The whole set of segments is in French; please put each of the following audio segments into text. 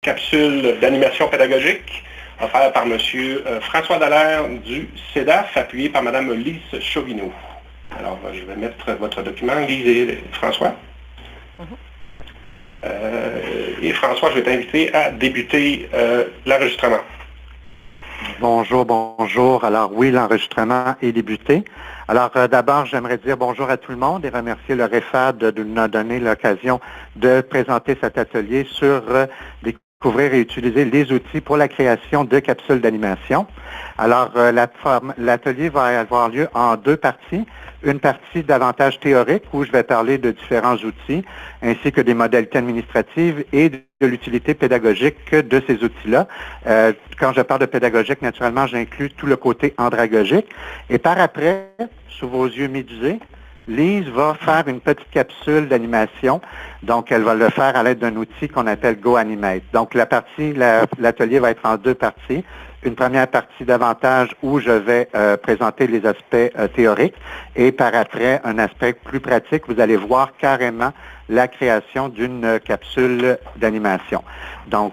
capsule d'animation pédagogique offerte par M. François Dallaire du CEDAF, appuyé par Mme Lise Chauvineau. Alors, je vais mettre votre document, Lise et François. Et François, je vais t'inviter à débuter l'enregistrement. Bonjour, bonjour. Alors oui, l'enregistrement est débuté. Alors d'abord, j'aimerais dire bonjour à tout le monde et remercier le REFAD de nous donner l'occasion de présenter cet atelier sur découvrir et utiliser les outils pour la création de capsules d'animation. Alors l'atelier va avoir lieu en deux parties. Une partie davantage théorique où je vais parler de différents outils ainsi que des modalités administratives et de l'utilité pédagogique de ces outils-là. Quand je parle de pédagogique, naturellement, j'inclus tout le côté andragogique. Et par après, sous vos yeux médusés, Lise va faire une petite capsule d'animation. Donc, elle va le faire à l'aide d'un outil qu'on appelle GoAnimate. Donc, l'atelier va être en deux parties. Une première partie davantage où je vais présenter les aspects théoriques et par après, un aspect plus pratique. Vous allez voir carrément la création d'une capsule d'animation. Donc,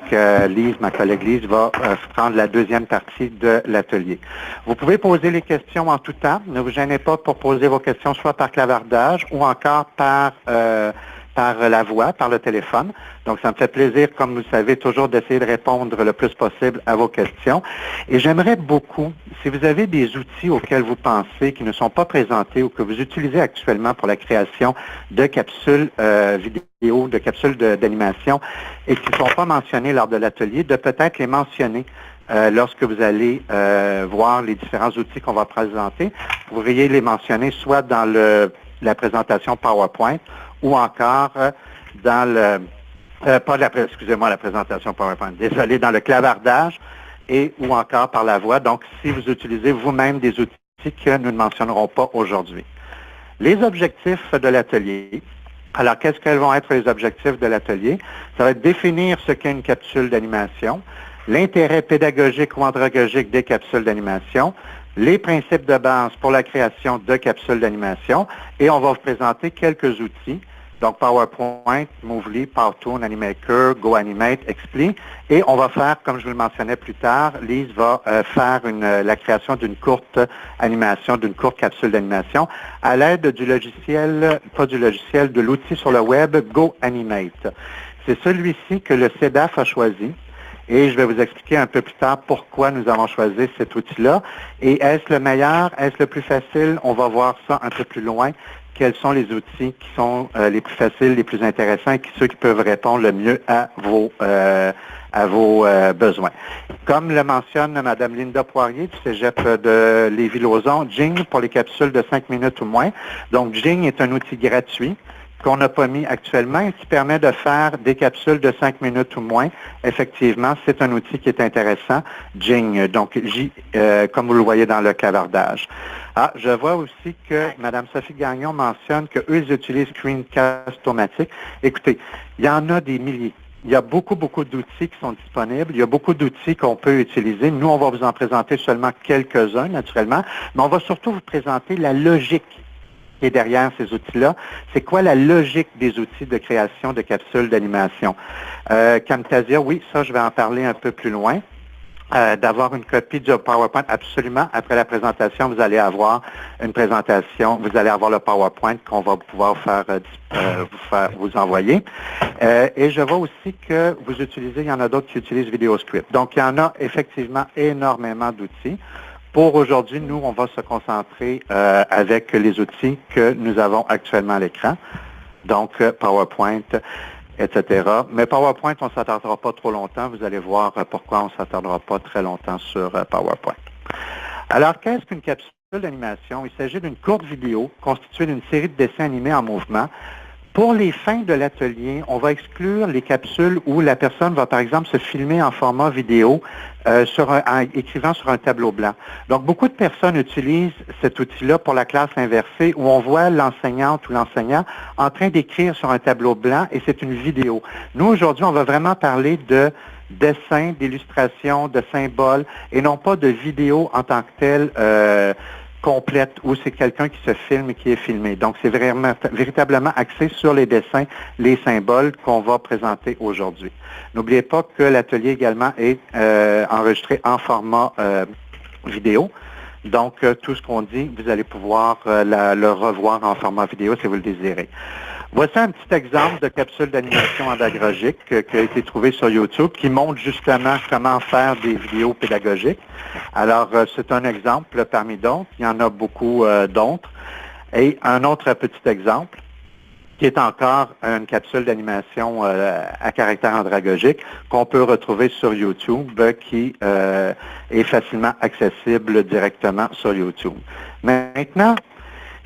Lise, ma collègue Lise, va prendre la deuxième partie de l'atelier. Vous pouvez poser les questions en tout temps. Ne vous gênez pas pour poser vos questions soit par clavardage ou encore par la voix, par le téléphone. Donc, ça me fait plaisir, comme vous le savez, toujours d'essayer de répondre le plus possible à vos questions. Et j'aimerais beaucoup, si vous avez des outils auxquels vous pensez qui ne sont pas présentés ou que vous utilisez actuellement pour la création de capsules vidéo, de capsules d'animation et qui ne sont pas mentionnés lors de l'atelier, de peut-être les mentionner lorsque vous allez voir les différents outils qu'on va présenter. Vous pourriez les mentionner soit dans la présentation PowerPoint ou encore dans la présentation PowerPoint, désolé, dans le clavardage et ou encore par la voix. Donc, si vous utilisez vous-même des outils que nous ne mentionnerons pas aujourd'hui. Les objectifs de l'atelier. Alors, qu'est-ce qu'elles vont être les objectifs de l'atelier? Ça va être définir ce qu'est une capsule d'animation, l'intérêt pédagogique ou andragogique des capsules d'animation, les principes de base pour la création de capsules d'animation et on va vous présenter quelques outils, donc PowerPoint, Movely, Powtoon, Animaker, GoAnimate, Expli et on va faire, comme je vous le mentionnais plus tard, Lise va faire la création d'une courte animation, d'une courte capsule d'animation à l'aide du logiciel, de l'outil sur le web GoAnimate. C'est celui-ci que le CEDAF a choisi. Et je vais vous expliquer un peu plus tard pourquoi nous avons choisi cet outil-là. Et est-ce le meilleur? Est-ce le plus facile? On va voir ça un peu plus loin. Quels sont les outils qui sont les plus faciles, les plus intéressants et ceux qui peuvent répondre le mieux à vos besoins. Comme le mentionne Mme Linda Poirier du Cégep de Lévis-Lauzon, Jing pour les capsules de 5 minutes ou moins. Donc, Jing est un outil gratuit qu'on n'a pas mis actuellement et qui permet de faire des capsules de 5 minutes ou moins. Effectivement, c'est un outil qui est intéressant. Jing, donc comme vous le voyez dans le clavardage. Ah, je vois aussi que Mme Sophie Gagnon mentionne qu'eux, ils utilisent Screencast-O-Matic. Écoutez, il y en a des milliers. Il y a beaucoup d'outils qui sont disponibles. Il y a beaucoup d'outils qu'on peut utiliser. Nous, on va vous en présenter seulement quelques-uns, naturellement, mais on va surtout vous présenter la logique qui est derrière ces outils-là. C'est quoi la logique des outils de création de capsules d'animation? Camtasia, oui, ça, je vais en parler un peu plus loin. D'avoir une copie du PowerPoint, absolument. Après la présentation, vous allez avoir une présentation, vous allez avoir le PowerPoint qu'on va pouvoir vous envoyer. Et je vois aussi que vous utilisez, il y en a d'autres qui utilisent VideoScript. Donc, il y en a effectivement énormément d'outils. Pour aujourd'hui, nous, on va se concentrer avec les outils que nous avons actuellement à l'écran, donc PowerPoint, etc. Mais PowerPoint, on ne s'attardera pas trop longtemps. Vous allez voir pourquoi on ne s'attardera pas très longtemps sur PowerPoint. Alors, qu'est-ce qu'une capsule d'animation? Il s'agit d'une courte vidéo constituée d'une série de dessins animés en mouvement. Pour les fins de l'atelier, on va exclure les capsules où la personne va, par exemple, se filmer en format vidéo en écrivant sur un tableau blanc. Donc, beaucoup de personnes utilisent cet outil-là pour la classe inversée où on voit l'enseignante ou l'enseignant en train d'écrire sur un tableau blanc et c'est une vidéo. Nous, aujourd'hui, on va vraiment parler de dessins, d'illustrations, de symboles et non pas de vidéos en tant que telles complète où c'est quelqu'un qui se filme et qui est filmé. Donc, c'est véritablement axé sur les dessins, les symboles qu'on va présenter aujourd'hui. N'oubliez pas que l'atelier également est enregistré en format vidéo. Donc, tout ce qu'on dit, vous allez pouvoir le revoir en format vidéo si vous le désirez. Voici un petit exemple de capsule d'animation andragogique qui a été trouvé sur YouTube, qui montre justement comment faire des vidéos pédagogiques. Alors, c'est un exemple parmi d'autres. Il y en a beaucoup d'autres. Et un autre petit exemple, qui est encore une capsule d'animation à caractère andragogique qu'on peut retrouver sur YouTube, qui est facilement accessible directement sur YouTube. Maintenant,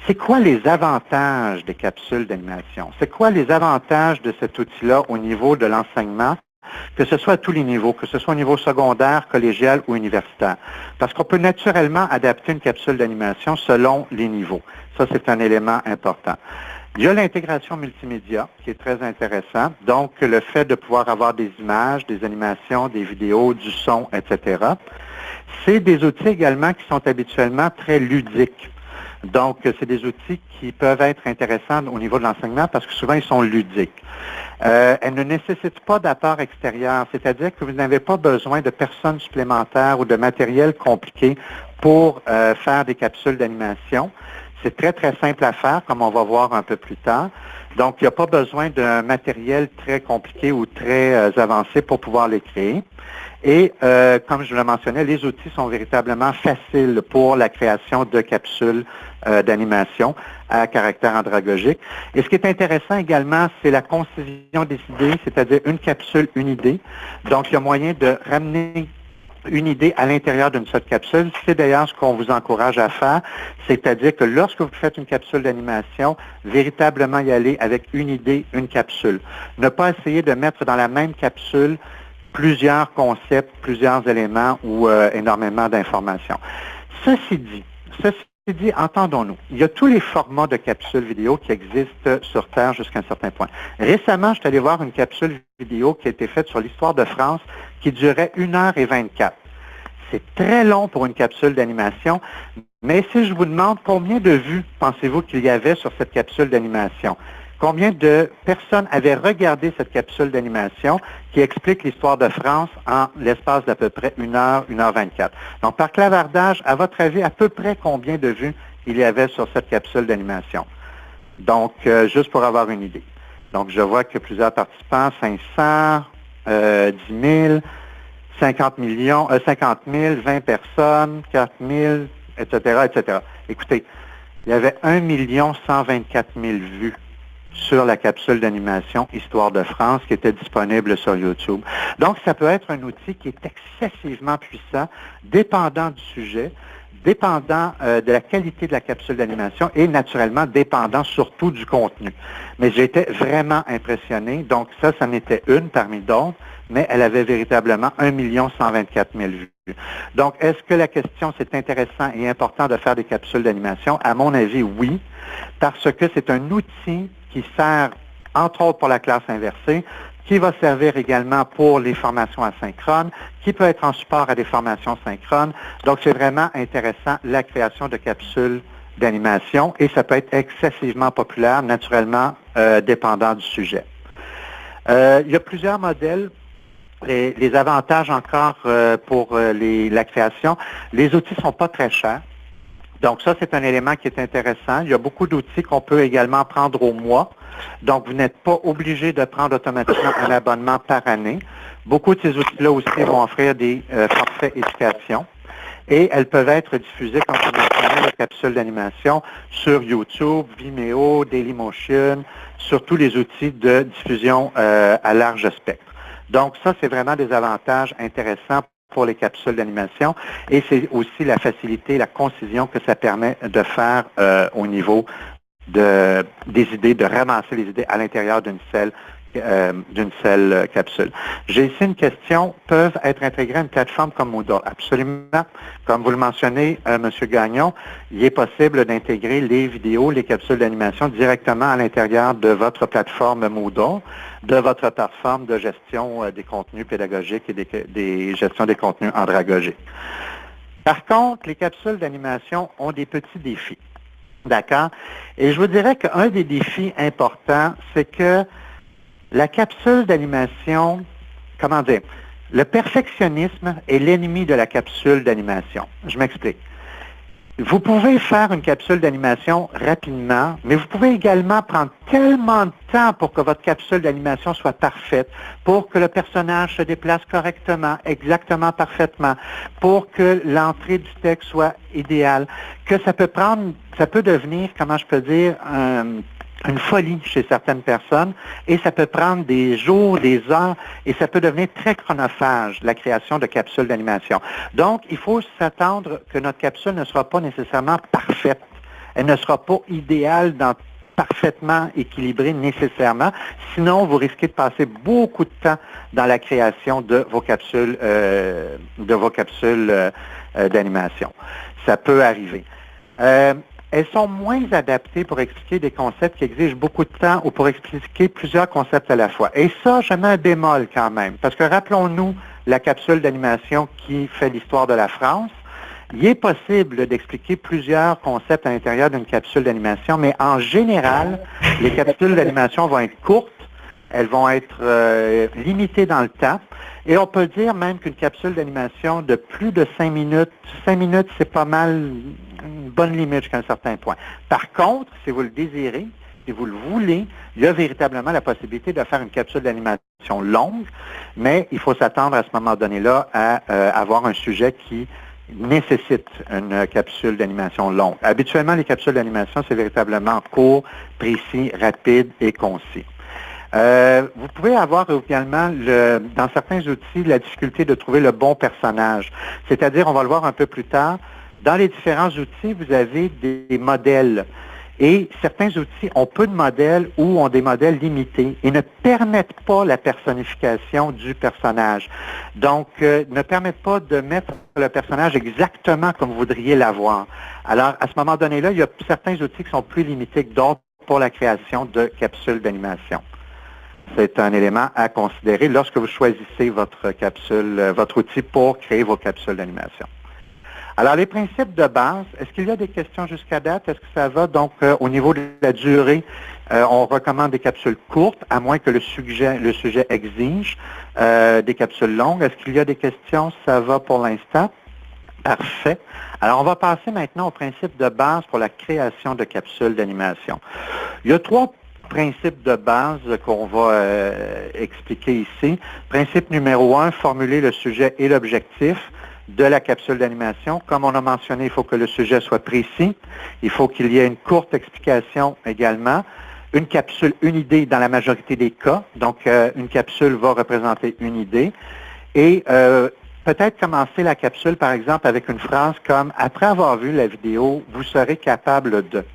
c'est quoi les avantages des capsules d'animation? C'est quoi les avantages de cet outil-là au niveau de l'enseignement, que ce soit à tous les niveaux, que ce soit au niveau secondaire, collégial ou universitaire? Parce qu'on peut naturellement adapter une capsule d'animation selon les niveaux. Ça, c'est un élément important. Il y a l'intégration multimédia qui est très intéressant. Donc, le fait de pouvoir avoir des images, des animations, des vidéos, du son, etc. C'est des outils également qui sont habituellement très ludiques. Donc, c'est des outils qui peuvent être intéressants au niveau de l'enseignement parce que souvent, ils sont ludiques. Elles ne nécessitent pas d'apport extérieur, c'est-à-dire que vous n'avez pas besoin de personnes supplémentaires ou de matériel compliqué pour faire des capsules d'animation. C'est très, très simple à faire, comme on va voir un peu plus tard. Donc, il n'y a pas besoin d'un matériel très compliqué ou très avancé pour pouvoir les créer. Et comme je le mentionnais, les outils sont véritablement faciles pour la création de capsules d'animation à caractère andragogique. Et ce qui est intéressant également, c'est la concision des idées, c'est-à-dire une capsule, une idée. Donc, il y a moyen de ramener une idée à l'intérieur d'une seule capsule. C'est d'ailleurs ce qu'on vous encourage à faire, c'est-à-dire que lorsque vous faites une capsule d'animation, véritablement y aller avec une idée, une capsule. Ne pas essayer de mettre dans la même capsule plusieurs concepts, plusieurs éléments ou énormément d'informations. Ceci dit, entendons-nous, il y a tous les formats de capsules vidéo qui existent sur Terre jusqu'à un certain point. Récemment, je suis allé voir une capsule vidéo qui a été faite sur l'histoire de France qui durait 1h24. C'est très long pour une capsule d'animation, mais si je vous demande combien de vues pensez-vous qu'il y avait sur cette capsule d'animation? Combien de personnes avaient regardé cette capsule d'animation qui explique l'histoire de France en l'espace d'à peu près 1h, 1h24? Donc, par clavardage, à votre avis, à peu près combien de vues il y avait sur cette capsule d'animation? Donc, juste pour avoir une idée. Donc, je vois que plusieurs participants, 500, 10 000, 50 000, 20 personnes, 4 000, etc., etc. Écoutez, il y avait 1 124 000 vues sur la capsule d'animation Histoire de France qui était disponible sur YouTube. Donc, ça peut être un outil qui est excessivement puissant, dépendant du sujet, dépendant de la qualité de la capsule d'animation et naturellement dépendant surtout du contenu. Mais j'ai été vraiment impressionné. Donc, ça en était une parmi d'autres, mais elle avait véritablement 1 124 000 vues. Donc, est-ce que la question, c'est intéressant et important de faire des capsules d'animation? À mon avis, oui, parce que c'est un outil qui sert, entre autres, pour la classe inversée, qui va servir également pour les formations asynchrones, qui peut être en support à des formations synchrones. Donc, c'est vraiment intéressant, la création de capsules d'animation, et ça peut être excessivement populaire, naturellement, dépendant du sujet. Il y a plusieurs modèles. Les avantages encore pour la création, les outils ne sont pas très chers. Donc ça, c'est un élément qui est intéressant. Il y a beaucoup d'outils qu'on peut également prendre au mois. Donc, vous n'êtes pas obligé de prendre automatiquement un abonnement par année. Beaucoup de ces outils-là aussi vont offrir des forfaits éducation. Et elles peuvent être diffusées, comme je mentionnais, les capsules d'animation sur YouTube, Vimeo, Dailymotion, sur tous les outils de diffusion à large spectre. Donc, ça, c'est vraiment des avantages intéressants pour les capsules d'animation et c'est aussi la facilité, la concision que ça permet de faire au niveau des idées, de ramasser les idées à l'intérieur d'une seule capsule. J'ai ici une question. Peuvent être intégrées à une plateforme comme Moodle? Absolument. Comme vous le mentionnez, M. Gagnon, il est possible d'intégrer les vidéos, les capsules d'animation directement à l'intérieur de votre plateforme Moodle, de votre plateforme de gestion des contenus pédagogiques et des gestions des contenus andragogiques. Par contre, les capsules d'animation ont des petits défis. D'accord? Et je vous dirais qu'un des défis importants, c'est que la capsule d'animation, comment dire, le perfectionnisme est l'ennemi de la capsule d'animation. Je m'explique. Vous pouvez faire une capsule d'animation rapidement, mais vous pouvez également prendre tellement de temps pour que votre capsule d'animation soit parfaite, pour que le personnage se déplace correctement, exactement parfaitement, pour que l'entrée du texte soit idéale, que ça peut devenir, comment je peux dire, une folie chez certaines personnes et ça peut prendre des jours, des heures et ça peut devenir très chronophage, la création de capsules d'animation. Donc, il faut s'attendre que notre capsule ne sera pas nécessairement parfaite. Elle ne sera pas idéale parfaitement équilibrée nécessairement. Sinon, vous risquez de passer beaucoup de temps dans la création de vos capsules d'animation. Ça peut arriver. Elles sont moins adaptées pour expliquer des concepts qui exigent beaucoup de temps ou pour expliquer plusieurs concepts à la fois. Et ça, je mets un bémol quand même, parce que rappelons-nous la capsule d'animation qui fait l'histoire de la France. Il est possible d'expliquer plusieurs concepts à l'intérieur d'une capsule d'animation, mais en général, les capsules d'animation vont être courtes, elles vont être limitées dans le temps, et on peut dire même qu'une capsule d'animation de plus de 5 minutes, c'est pas mal une bonne limite jusqu'à un certain point. Par contre, si vous le désirez, si vous le voulez, il y a véritablement la possibilité de faire une capsule d'animation longue, mais il faut s'attendre à ce moment donné-là à avoir un sujet qui nécessite une capsule d'animation longue. Habituellement, les capsules d'animation, c'est véritablement court, précis, rapide et concis. Vous pouvez avoir également, dans certains outils, la difficulté de trouver le bon personnage. C'est-à-dire, on va le voir un peu plus tard, dans les différents outils, vous avez des modèles. Et certains outils ont peu de modèles ou ont des modèles limités et ne permettent pas la personnification du personnage. Donc, ne permettent pas de mettre le personnage exactement comme vous voudriez l'avoir. Alors, à ce moment donné-là, il y a certains outils qui sont plus limités que d'autres pour la création de capsules d'animation. C'est un élément à considérer lorsque vous choisissez votre outil pour créer vos capsules d'animation. Alors, les principes de base, est-ce qu'il y a des questions jusqu'à date? Est-ce que ça va? Donc, au niveau de la durée, on recommande des capsules courtes, à moins que le sujet exige des capsules longues. Est-ce qu'il y a des questions? Ça va pour l'instant? Parfait. Alors, on va passer maintenant au principe de base pour la création de capsules d'animation. Il y a 3 principes de base qu'on va expliquer ici. Principe numéro 1, formuler le sujet et l'objectif de la capsule d'animation. Comme on a mentionné, il faut que le sujet soit précis. Il faut qu'il y ait une courte explication également. Une capsule, une idée dans la majorité des cas. Donc, une capsule va représenter une idée. Et peut-être commencer la capsule, par exemple, avec une phrase comme « Après avoir vu la vidéo, vous serez capable de ».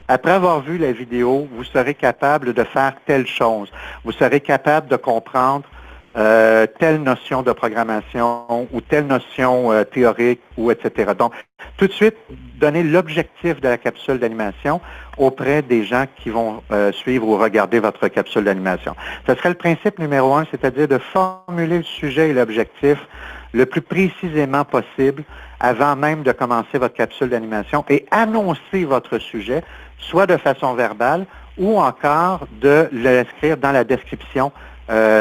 Après avoir vu la vidéo, vous serez capable de faire telle chose. Vous serez capable de comprendre telle notion de programmation ou telle notion théorique ou etc. Donc, tout de suite, donner l'objectif de la capsule d'animation auprès des gens qui vont suivre ou regarder votre capsule d'animation. Ce serait le principe numéro 1, c'est-à-dire de formuler le sujet et l'objectif le plus précisément possible avant même de commencer votre capsule d'animation et annoncer votre sujet, soit de façon verbale ou encore de l'inscrire dans la description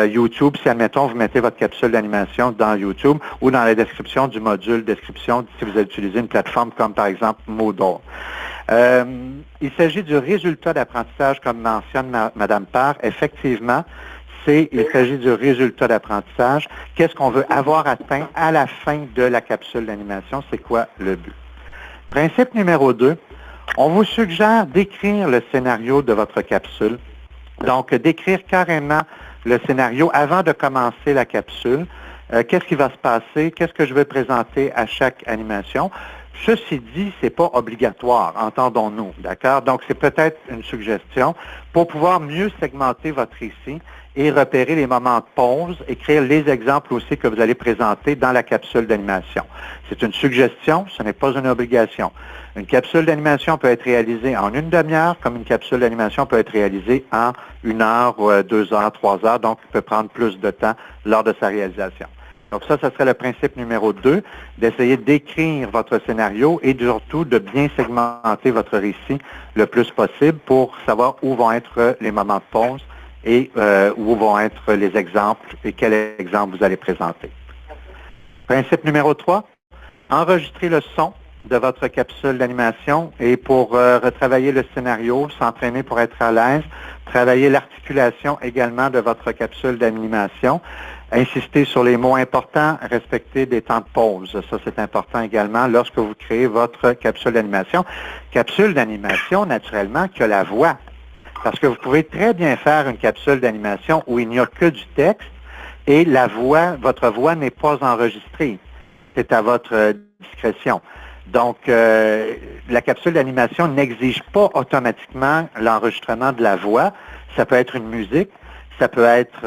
YouTube, si, admettons, vous mettez votre capsule d'animation dans YouTube ou dans la description du module description si vous utilisez une plateforme comme, par exemple, Moodle. Il s'agit du résultat d'apprentissage, comme mentionne Mme Parr. Effectivement, il s'agit du résultat d'apprentissage. Qu'est-ce qu'on veut avoir atteint à la fin de la capsule d'animation? C'est quoi le but? Principe numéro 2, on vous suggère d'écrire le scénario de votre capsule. Donc, d'écrire carrément le scénario avant de commencer la capsule. Qu'est-ce qui va se passer? Qu'est-ce que je vais présenter à chaque animation? Ceci dit, c'est pas obligatoire, entendons-nous, d'accord? Donc, c'est peut-être une suggestion pour pouvoir mieux segmenter votre récit et repérer les moments de pause, écrire les exemples aussi que vous allez présenter dans la capsule d'animation. C'est une suggestion, ce n'est pas une obligation. Une capsule d'animation peut être réalisée en une demi-heure, comme une capsule d'animation peut être réalisée en 1 heure, 2 heures, 3 heures, donc il peut prendre plus de temps lors de sa réalisation. Donc ça serait le principe numéro 2, d'essayer d'écrire votre scénario et surtout de bien segmenter votre récit le plus possible pour savoir où vont être les moments de pause et où vont être les exemples et quel exemple vous allez présenter. Principe numéro 3, enregistrer le son de votre capsule d'animation et pour retravailler le scénario, s'entraîner pour être à l'aise, travailler l'articulation également de votre capsule d'animation, insister sur les mots importants, respecter des temps de pause. Ça, c'est important également lorsque vous créez votre capsule d'animation. Capsule d'animation, naturellement, qui a la voix. Parce que vous pouvez très bien faire une capsule d'animation où il n'y a que du texte et la voix, votre voix n'est pas enregistrée. C'est à votre discrétion. Donc, la capsule d'animation n'exige pas automatiquement l'enregistrement de la voix. Ça peut être une musique, ça peut être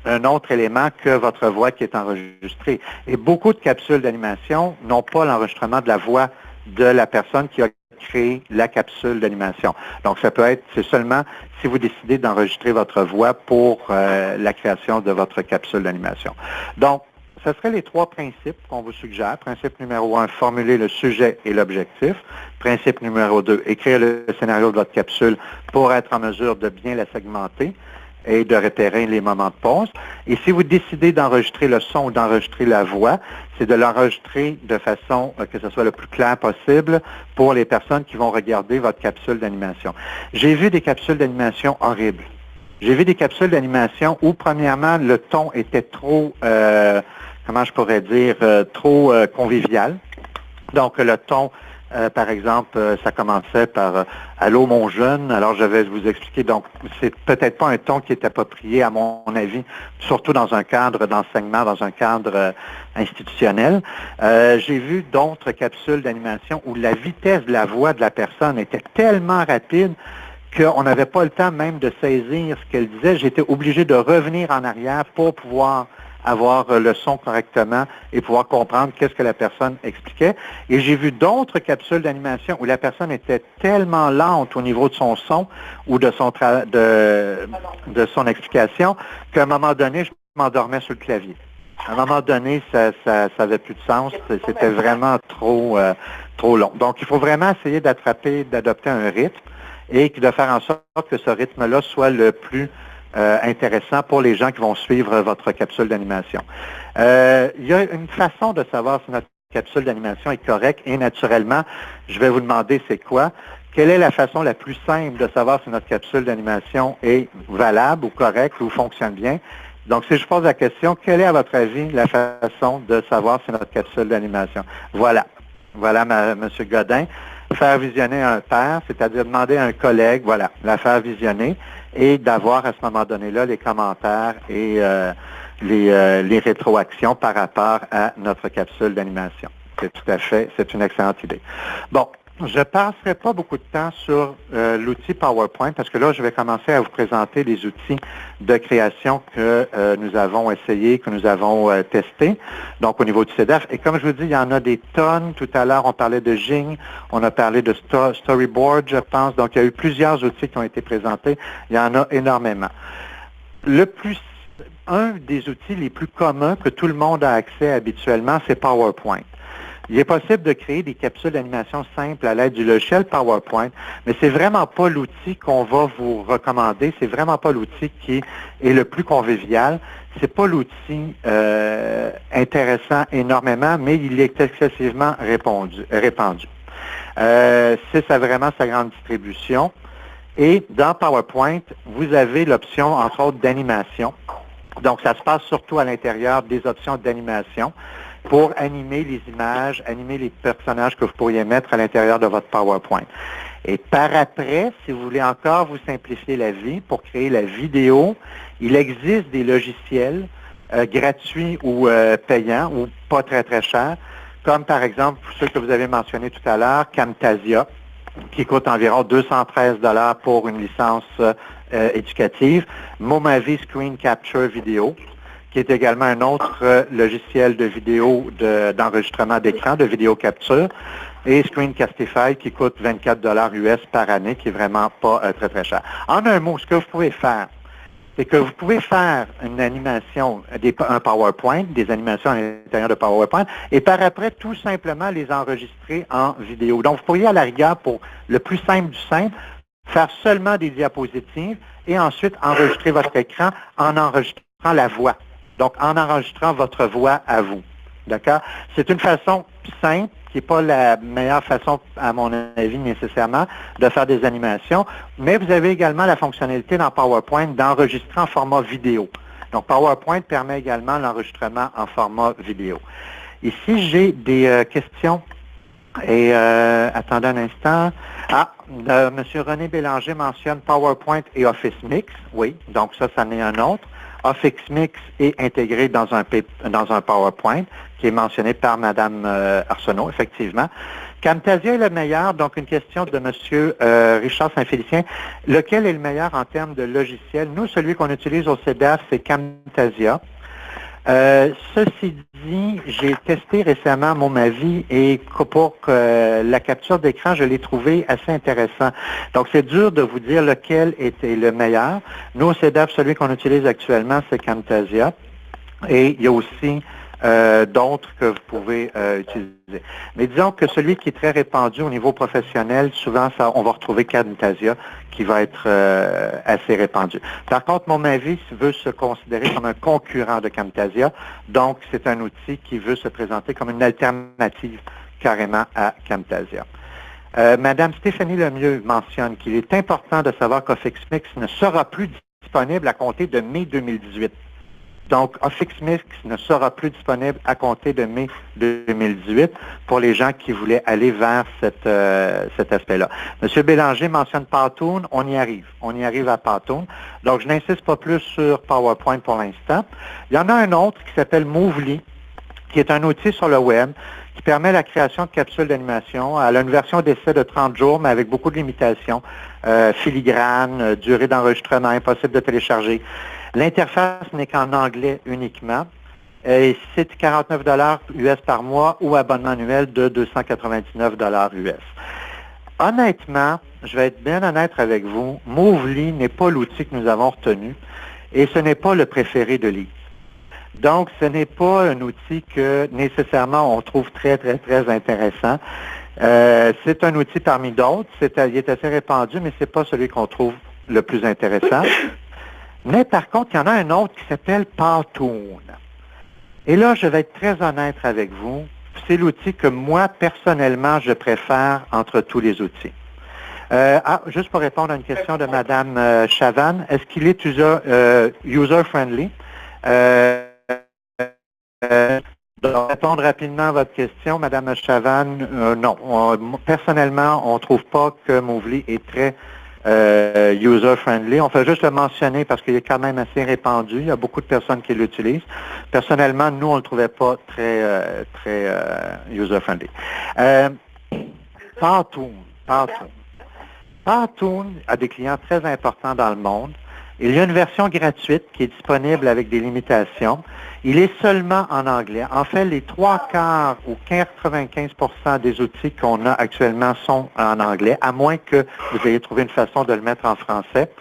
un autre élément que votre voix qui est enregistrée. Et beaucoup de capsules d'animation n'ont pas l'enregistrement de la voix de la personne qui a créé la capsule d'animation. Donc, ça peut être, c'est seulement si vous décidez d'enregistrer votre voix pour la création de votre capsule d'animation. Donc, ce seraient les 3 principes qu'on vous suggère. Principe numéro 1, formuler le sujet et l'objectif. Principe numéro 2, écrire le scénario de votre capsule pour être en mesure de bien la segmenter et de repérer les moments de pause. Et si vous décidez d'enregistrer le son ou d'enregistrer la voix, c'est de l'enregistrer de façon que ce soit le plus clair possible pour les personnes qui vont regarder votre capsule d'animation. J'ai vu des capsules d'animation horribles. J'ai vu des capsules d'animation où, premièrement, le ton était trop, comment je pourrais dire, trop convivial. Donc, le ton, par exemple, ça commençait par « Allô, mon jeune ». Alors, je vais vous expliquer. Donc, c'est peut-être pas un ton qui est approprié, à mon avis, surtout dans un cadre d'enseignement, dans un cadre institutionnel. J'ai vu d'autres capsules d'animation où la vitesse de la voix de la personne était tellement rapide qu'on n'avait pas le temps même de saisir ce qu'elle disait. J'étais obligé de revenir en arrière pour pouvoir avoir le son correctement et pouvoir comprendre qu'est-ce que la personne expliquait. Et j'ai vu d'autres capsules d'animation où la personne était tellement lente au niveau de son son ou de son explication qu'à un moment donné, je m'endormais sur le clavier. À un moment donné, ça avait plus de sens. C'était vraiment trop long. Donc, il faut vraiment essayer d'adopter un rythme et de faire en sorte que ce rythme-là soit le plus intéressant pour les gens qui vont suivre votre capsule d'animation. Il y a une façon de savoir si notre capsule d'animation est correcte et naturellement, je vais vous demander c'est quoi. Quelle est la façon la plus simple de savoir si notre capsule d'animation est valable ou correcte ou fonctionne bien? Donc, si je pose la question, quelle est à votre avis la façon de savoir si notre capsule d'animation? Voilà, M. Godin. Faire visionner un père, c'est-à-dire demander à un collègue, voilà, la faire visionner et d'avoir à ce moment donné-là les commentaires et les rétroactions par rapport à notre capsule d'animation. C'est une excellente idée. Bon, je ne passerai pas beaucoup de temps sur l'outil PowerPoint parce que là, je vais commencer à vous présenter les outils de création que nous avons essayés, que nous avons testés, donc au niveau du CEDAF. Et comme je vous dis, il y en a des tonnes. Tout à l'heure, on parlait de Jing, on a parlé de Storyboard, je pense. Donc, il y a eu plusieurs outils qui ont été présentés. Il y en a énormément. Un des outils les plus communs que tout le monde a accès habituellement, c'est PowerPoint. Il est possible de créer des capsules d'animation simples à l'aide du logiciel PowerPoint, mais c'est vraiment pas l'outil qu'on va vous recommander. C'est vraiment pas l'outil qui est le plus convivial. C'est pas l'outil intéressant énormément, mais il est excessivement répandu. C'est vraiment sa grande distribution. Et dans PowerPoint, vous avez l'option, entre autres, d'animation. Donc, ça se passe surtout à l'intérieur des options d'animation pour animer les images, animer les personnages que vous pourriez mettre à l'intérieur de votre PowerPoint. Et par après, si vous voulez encore vous simplifier la vie pour créer la vidéo, il existe des logiciels gratuits ou payants ou pas très très chers, comme par exemple ceux que vous avez mentionnés tout à l'heure, Camtasia, qui coûte environ 213 $ pour une licence éducative, Momavi Screen Capture Video, qui est également un autre logiciel de vidéo d'enregistrement d'écran, de vidéo capture, et Screencastify qui coûte 24 $ US par année, qui est vraiment pas très très cher. En un mot, ce que vous pouvez faire, c'est que vous pouvez faire une animation, un PowerPoint, des animations à l'intérieur de PowerPoint, et par après, tout simplement les enregistrer en vidéo. Donc, vous pourriez à la rigueur, pour le plus simple du simple, faire seulement des diapositives et ensuite enregistrer votre écran en enregistrant la voix. Donc, en enregistrant votre voix à vous. D'accord? C'est une façon simple, qui n'est pas la meilleure façon, à mon avis, nécessairement, de faire des animations, mais vous avez également la fonctionnalité dans PowerPoint d'enregistrer en format vidéo. Donc, PowerPoint permet également l'enregistrement en format vidéo. Ici, j'ai des questions. Et attendez un instant. M. René Bélanger mentionne PowerPoint et Office Mix. Oui, donc ça en est un autre. Office Mix est intégré dans un PowerPoint qui est mentionné par Mme Arsenault, effectivement. Camtasia est le meilleur, donc une question de M. Richard Saint-Félicien. Lequel est le meilleur en termes de logiciel? Nous, celui qu'on utilise au CEDAF, c'est Camtasia. Ceci dit, j'ai testé récemment mon avis et pour la capture d'écran, je l'ai trouvé assez intéressant. Donc, c'est dur de vous dire lequel était le meilleur. Nous, au CEDAF, celui qu'on utilise actuellement, c'est Camtasia. Et il y a aussi d'autres que vous pouvez utiliser. Mais disons que celui qui est très répandu au niveau professionnel, souvent, on va retrouver Camtasia qui va être assez répandu. Par contre, mon avis veut se considérer comme un concurrent de Camtasia, donc c'est un outil qui veut se présenter comme une alternative carrément à Camtasia. Madame Stéphanie Lemieux mentionne qu'il est important de savoir qu'Office Mix ne sera plus disponible à compter de mai 2018. Donc, Office Mix ne sera plus disponible à compter de mai 2018 pour les gens qui voulaient aller vers cet aspect-là. M. Bélanger mentionne Powtoon, on y arrive. On y arrive à Powtoon. Donc, je n'insiste pas plus sur PowerPoint pour l'instant. Il y en a un autre qui s'appelle Movely, qui est un outil sur le web qui permet la création de capsules d'animation. Elle a une version d'essai de 30 jours, mais avec beaucoup de limitations. Filigrane, durée d'enregistrement, impossible de télécharger. L'interface n'est qu'en anglais uniquement. Et c'est 49 $ US par mois ou abonnement annuel de 299 $ US. Honnêtement, je vais être bien honnête avec vous, Movely n'est pas l'outil que nous avons retenu et ce n'est pas le préféré de Lise. Donc, ce n'est pas un outil que nécessairement on trouve très, très, très intéressant. C'est un outil parmi d'autres. Il est assez répandu, mais ce n'est pas celui qu'on trouve le plus intéressant. Mais par contre, il y en a un autre qui s'appelle Powtoon. Et là, je vais être très honnête avec vous. C'est l'outil que moi, personnellement, je préfère entre tous les outils. Juste pour répondre à une question de Mme Chavannes, est-ce qu'il est user-friendly? Pour répondre rapidement à votre question, Mme Chavannes, non. Personnellement, on ne trouve pas que Movely est très user-friendly. On fait juste le mentionner parce qu'il est quand même assez répandu. Il y a beaucoup de personnes qui l'utilisent. Personnellement, nous, on ne le trouvait pas très user-friendly. Powtoon. Powtoon a des clients très importants dans le monde. Il y a une version gratuite qui est disponible avec des limitations. Il est seulement en anglais. En fait, les 3/4 ou 95% des outils qu'on a actuellement sont en anglais, à moins que vous ayez trouvé une façon de le mettre en français.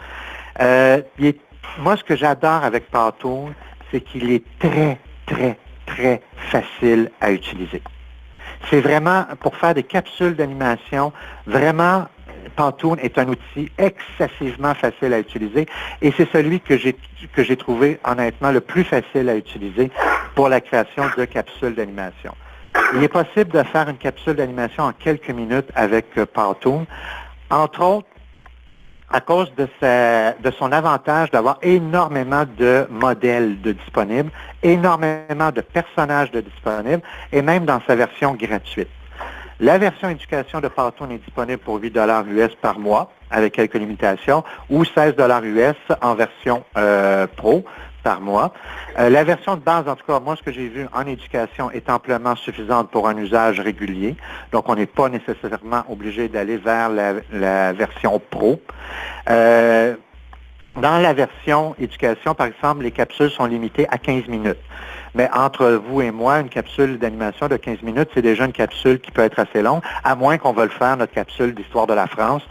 Moi, ce que j'adore avec Powtoon, c'est qu'il est très, très, très facile à utiliser. C'est vraiment, pour faire des capsules d'animation, vraiment, Powtoon est un outil excessivement facile à utiliser et c'est celui que j'ai trouvé honnêtement le plus facile à utiliser pour la création de capsules d'animation. Il est possible de faire une capsule d'animation en quelques minutes avec Powtoon, entre autres à cause de son avantage d'avoir énormément de modèles disponibles, énormément de personnages disponibles et même dans sa version gratuite. La version éducation de Powtoon est disponible pour 8 $ US par mois, avec quelques limitations, ou 16 $ US en version pro par mois. La version de base, en tout cas, moi, ce que j'ai vu en éducation est amplement suffisante pour un usage régulier. Donc, on n'est pas nécessairement obligé d'aller vers la version pro. Dans la version éducation, par exemple, les capsules sont limitées à 15 minutes. Mais entre vous et moi, une capsule d'animation de 15 minutes, c'est déjà une capsule qui peut être assez longue, à moins qu'on veuille faire notre capsule d'histoire de la France,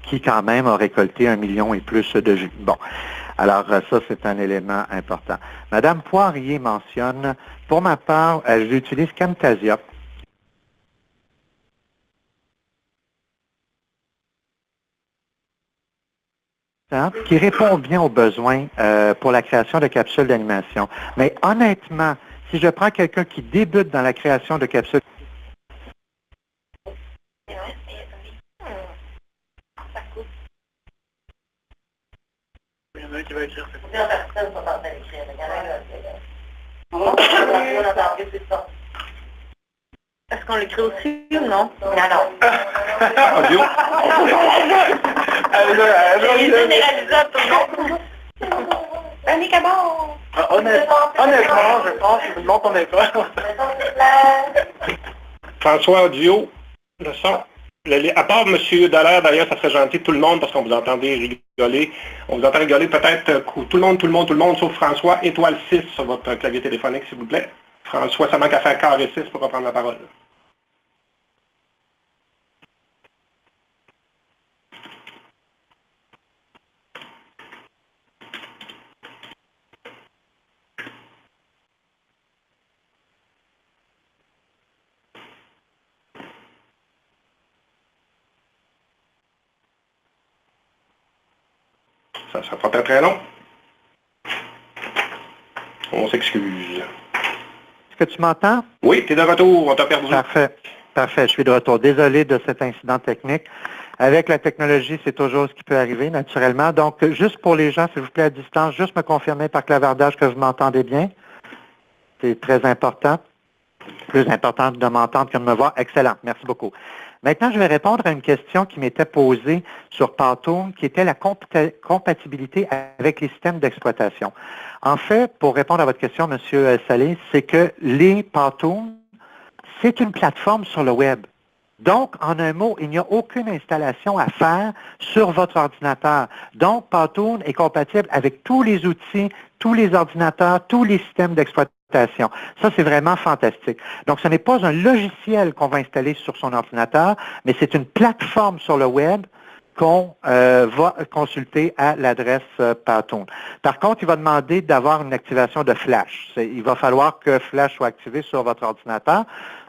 qui quand même a récolté 1 million et plus de vues. Bon. Alors, ça, c'est un élément important. Madame Poirier mentionne, pour ma part, j'utilise Camtasia. Qui répond bien aux besoins pour la création de capsules d'animation. Mais honnêtement, si je prends quelqu'un qui débute dans la création de capsules, Est-ce qu'on l'écrit aussi ou non? Non, Audio. Il est généralisé à tout le monde. Annie Cabot! Honnêtement, je pense que tout le monde qu'on est pas. François, audio, le son. À part M. Dallaire, d'ailleurs, ça serait gentil, tout le monde, parce qu'on vous entendait rigoler. On vous entend rigoler peut-être tout le monde, sauf François, étoile 6 sur votre clavier téléphonique, s'il vous plaît. François, ça manque à faire carré 6 pour reprendre la parole. Ça ne sera pas très long. On s'excuse. est-ce que tu m'entends? Oui, tu es de retour, on t'a perdu. Parfait. Parfait, je suis de retour. Désolé de cet incident technique. Avec la technologie, c'est toujours ce qui peut arriver, naturellement. Donc, juste pour les gens, s'il vous plaît, à distance, juste me confirmer par clavardage que vous m'entendez bien. C'est très important. Plus important de m'entendre que de me voir. Excellent. Merci beaucoup. Maintenant, je vais répondre à une question qui m'était posée sur Powtoon, qui était la compatibilité avec les systèmes d'exploitation. En fait, pour répondre à votre question, M. Salé, c'est que les Powtoon, c'est une plateforme sur le web. Donc, en un mot, il n'y a aucune installation à faire sur votre ordinateur. Donc, Powtoon est compatible avec tous les outils, tous les ordinateurs, tous les systèmes d'exploitation. Ça, c'est vraiment fantastique. Donc, ce n'est pas un logiciel qu'on va installer sur son ordinateur, mais c'est une plateforme sur le web qu'on va consulter à l'adresse Powtoon. Par contre, il va demander d'avoir une activation de Flash. Il va falloir que Flash soit activé sur votre ordinateur,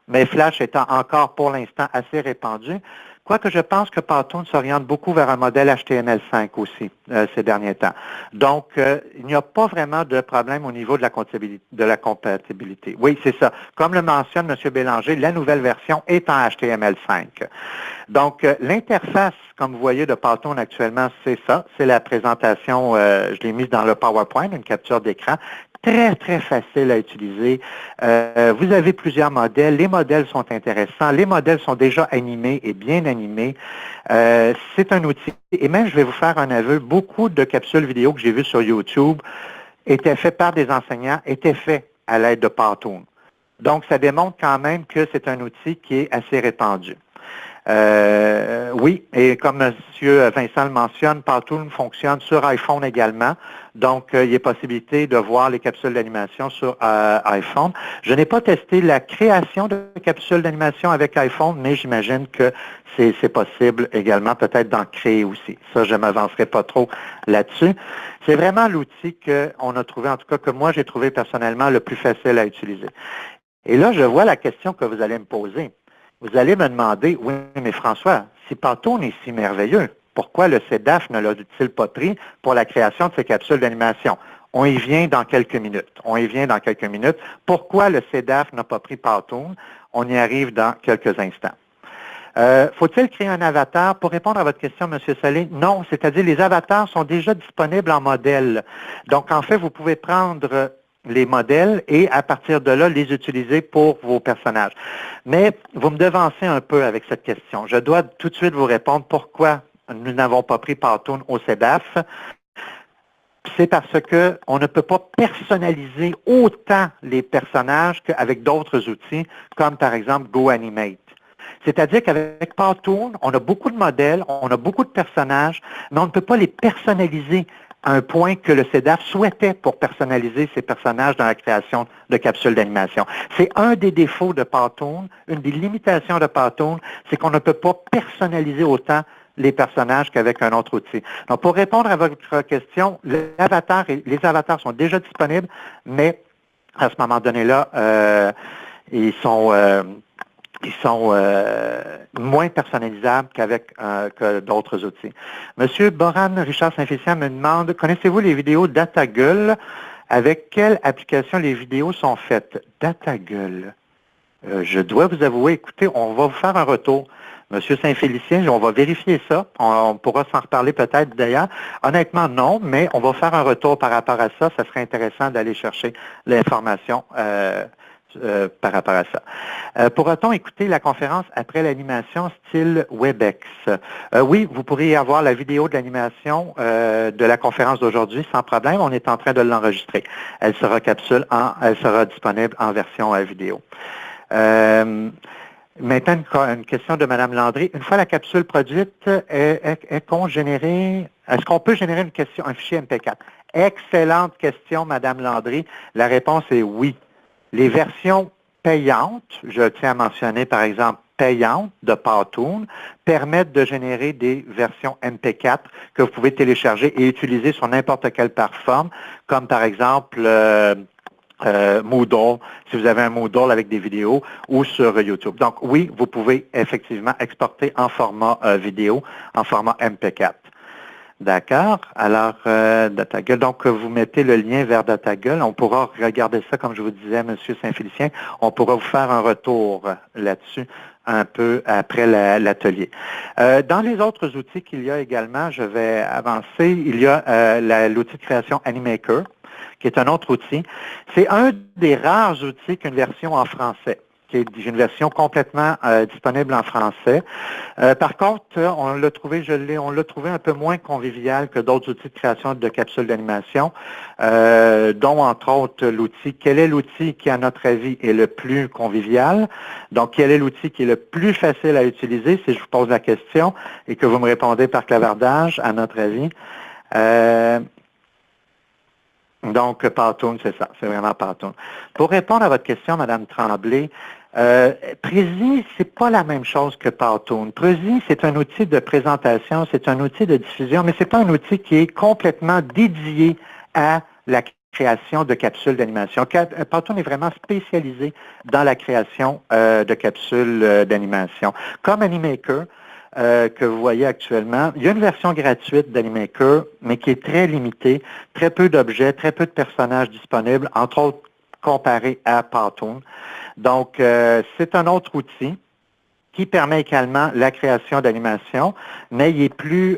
mais Flash étant encore pour l'instant assez répandu. Quoique je pense que Powtoon s'oriente beaucoup vers un modèle HTML5 aussi ces derniers temps. Donc, il n'y a pas vraiment de problème au niveau de la compatibilité. Oui, c'est ça. Comme le mentionne M. Bélanger, la nouvelle version est en HTML5. Donc, l'interface, comme vous voyez, de Powtoon actuellement, c'est ça. C'est la présentation, je l'ai mise dans le PowerPoint, une capture d'écran. Très, très facile à utiliser. Vous avez plusieurs modèles. Les modèles sont intéressants. Les modèles sont déjà animés et bien animés. C'est un outil. Et même, je vais vous faire un aveu, beaucoup de capsules vidéo que j'ai vues sur YouTube étaient faites par des enseignants, étaient faites à l'aide de Powtoon. Donc, ça démontre quand même que c'est un outil qui est assez répandu. Oui, et comme M. Vincent le mentionne, Powtoon fonctionne sur iPhone également. Donc, il y a possibilité de voir les capsules d'animation sur iPhone. Je n'ai pas testé la création de capsules d'animation avec iPhone, mais j'imagine que c'est possible également, peut-être d'en créer aussi. Ça, je ne m'avancerai pas trop là-dessus. C'est vraiment l'outil qu'on a trouvé, en tout cas que moi j'ai trouvé personnellement le plus facile à utiliser. Et là, je vois la question que vous allez me poser. Vous allez me demander, oui, mais François, si Powtoon est si merveilleux, pourquoi le CEDAF ne l'a-t-il pas pris pour la création de ces capsules d'animation? On y vient dans quelques minutes. Pourquoi le CEDAF n'a pas pris Powtoon? On y arrive dans quelques instants. Faut-il créer un avatar? Pour répondre à votre question, M. Salé, non, c'est-à-dire les avatars sont déjà disponibles en modèle. Donc, en fait, vous pouvez prendre les modèles et à partir de là, les utiliser pour vos personnages. Mais vous me devancez un peu avec cette question. Je dois tout de suite vous répondre pourquoi nous n'avons pas pris Powtoon au CEDAF. C'est parce qu'on ne peut pas personnaliser autant les personnages qu'avec d'autres outils, comme par exemple GoAnimate. C'est-à-dire qu'avec Powtoon, on a beaucoup de modèles, on a beaucoup de personnages, mais on ne peut pas les personnaliser à un point que le CEDAF souhaitait pour personnaliser ses personnages dans la création de capsules d'animation. C'est un des défauts de Powtoon, une des limitations de Powtoon, c'est qu'on ne peut pas personnaliser autant les personnages qu'avec un autre outil. Donc, pour répondre à votre question, les avatars sont déjà disponibles, mais à ce moment donné-là, ils sont moins personnalisables que d'autres outils. Monsieur Boran Richard Saint-Félicien me demande, connaissez-vous les vidéos DataGull? Avec quelle application les vidéos sont faites? DataGull. Je dois vous avouer, écoutez, on va vous faire un retour. Monsieur Saint-Félicien, on va vérifier ça. On pourra s'en reparler peut-être d'ailleurs. Honnêtement, non, mais on va faire un retour par rapport à ça. Ça serait intéressant d'aller chercher l'information par rapport à ça. Pourra-t-on écouter la conférence après l'animation style WebEx? Oui, vous pourriez avoir la vidéo de l'animation de la conférence d'aujourd'hui sans problème. On est en train de l'enregistrer. Elle sera disponible en version vidéo. Maintenant, une question de Mme Landry. Une fois la capsule produite, est-ce qu'on peut générer un fichier MP4? Excellente question, Mme Landry. La réponse est oui. Les versions payantes, je tiens à mentionner par exemple payantes de Powtoon, permettent de générer des versions MP4 que vous pouvez télécharger et utiliser sur n'importe quelle plateforme, comme par exemple Moodle, si vous avez un Moodle avec des vidéos, ou sur YouTube. Donc oui, vous pouvez effectivement exporter en format vidéo, en format MP4. D'accord. Alors, DataGull, donc vous mettez le lien vers DataGull. On pourra regarder ça, comme je vous disais, M. Saint-Félicien. On pourra vous faire un retour là-dessus un peu après l'atelier. Dans les autres outils qu'il y a également, je vais avancer. Il y a l'outil de création Animaker, qui est un autre outil. C'est un des rares outils qu'une version en français, qui est une version complètement disponible en français. Par contre, on l'a trouvé un peu moins convivial que d'autres outils de création de capsules d'animation, dont entre autres l'outil. Quel est l'outil qui, à notre avis, est le plus convivial? Donc, quel est l'outil qui est le plus facile à utiliser, si je vous pose la question, et que vous me répondez par clavardage, à notre avis? Donc, Powtoon, c'est ça, c'est vraiment Powtoon. Pour répondre à votre question, Mme Tremblay, Prezi, c'est pas la même chose que Powtoon. Prezi, c'est un outil de présentation, c'est un outil de diffusion, mais c'est pas un outil qui est complètement dédié à la création de capsules d'animation. Powtoon est vraiment spécialisé dans la création de capsules d'animation. Comme Animaker, que vous voyez actuellement. Il y a une version gratuite d'Animaker, mais qui est très limitée, très peu d'objets, très peu de personnages disponibles, entre autres comparé à Powtoon. Donc, c'est un autre outil qui permet également la création d'animation, mais il est plus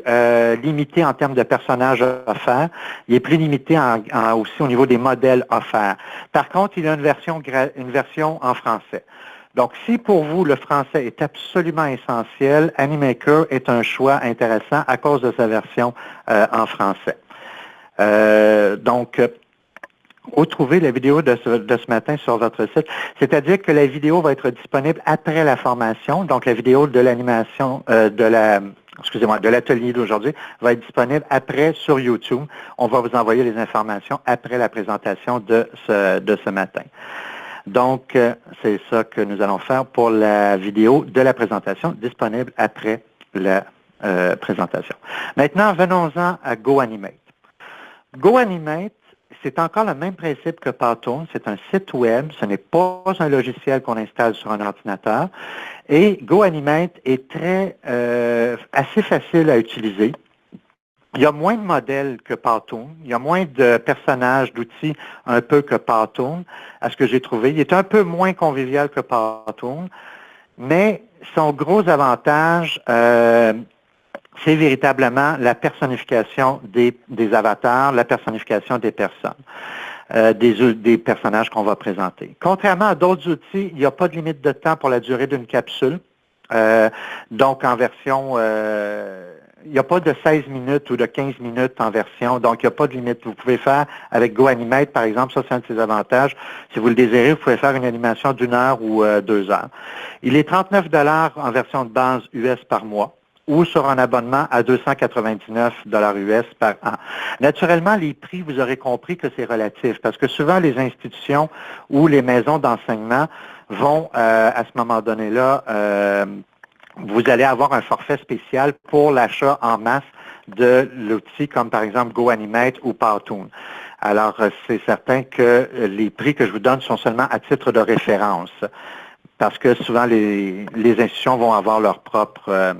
limité en termes de personnages offerts. Il est plus limité aussi au niveau des modèles offerts. Par contre, il y a une version en français. Donc, si pour vous, le français est absolument essentiel, Animaker est un choix intéressant à cause de sa version en français. Donc, retrouvez la vidéo de ce matin sur votre site. C'est-à-dire que la vidéo va être disponible après la formation. Donc, la vidéo de l'animation de l'atelier d'aujourd'hui va être disponible après sur YouTube. On va vous envoyer les informations après la présentation de ce matin. Donc, c'est ça que nous allons faire pour la vidéo de la présentation disponible après la présentation. Maintenant, venons-en à GoAnimate. GoAnimate, c'est encore le même principe que Powtoon. C'est un site web, ce n'est pas un logiciel qu'on installe sur un ordinateur. Et GoAnimate est assez facile à utiliser. Il y a moins de modèles que Powtoon. Il y a moins de personnages, d'outils un peu que Powtoon, à ce que j'ai trouvé. Il est un peu moins convivial que Powtoon, mais son gros avantage, c'est véritablement la personnification des avatars, la personnification des personnes, des personnages qu'on va présenter. Contrairement à d'autres outils, il n'y a pas de limite de temps pour la durée d'une capsule. Donc, en version... il n'y a pas de 16 minutes ou de 15 minutes en version, donc il n'y a pas de limite. Vous pouvez faire avec GoAnimate, par exemple, ça c'est un de ses avantages. Si vous le désirez, vous pouvez faire une animation d'1 heure ou 2 heures. Il est 39 $ en version de base US par mois ou sur un abonnement à 299 $ US par an. Naturellement, les prix, vous aurez compris que c'est relatif parce que souvent les institutions ou les maisons d'enseignement vont à ce moment donné-là vous allez avoir un forfait spécial pour l'achat en masse de l'outil comme par exemple GoAnimate ou Powtoon. Alors, c'est certain que les prix que je vous donne sont seulement à titre de référence parce que souvent les institutions vont avoir leur propre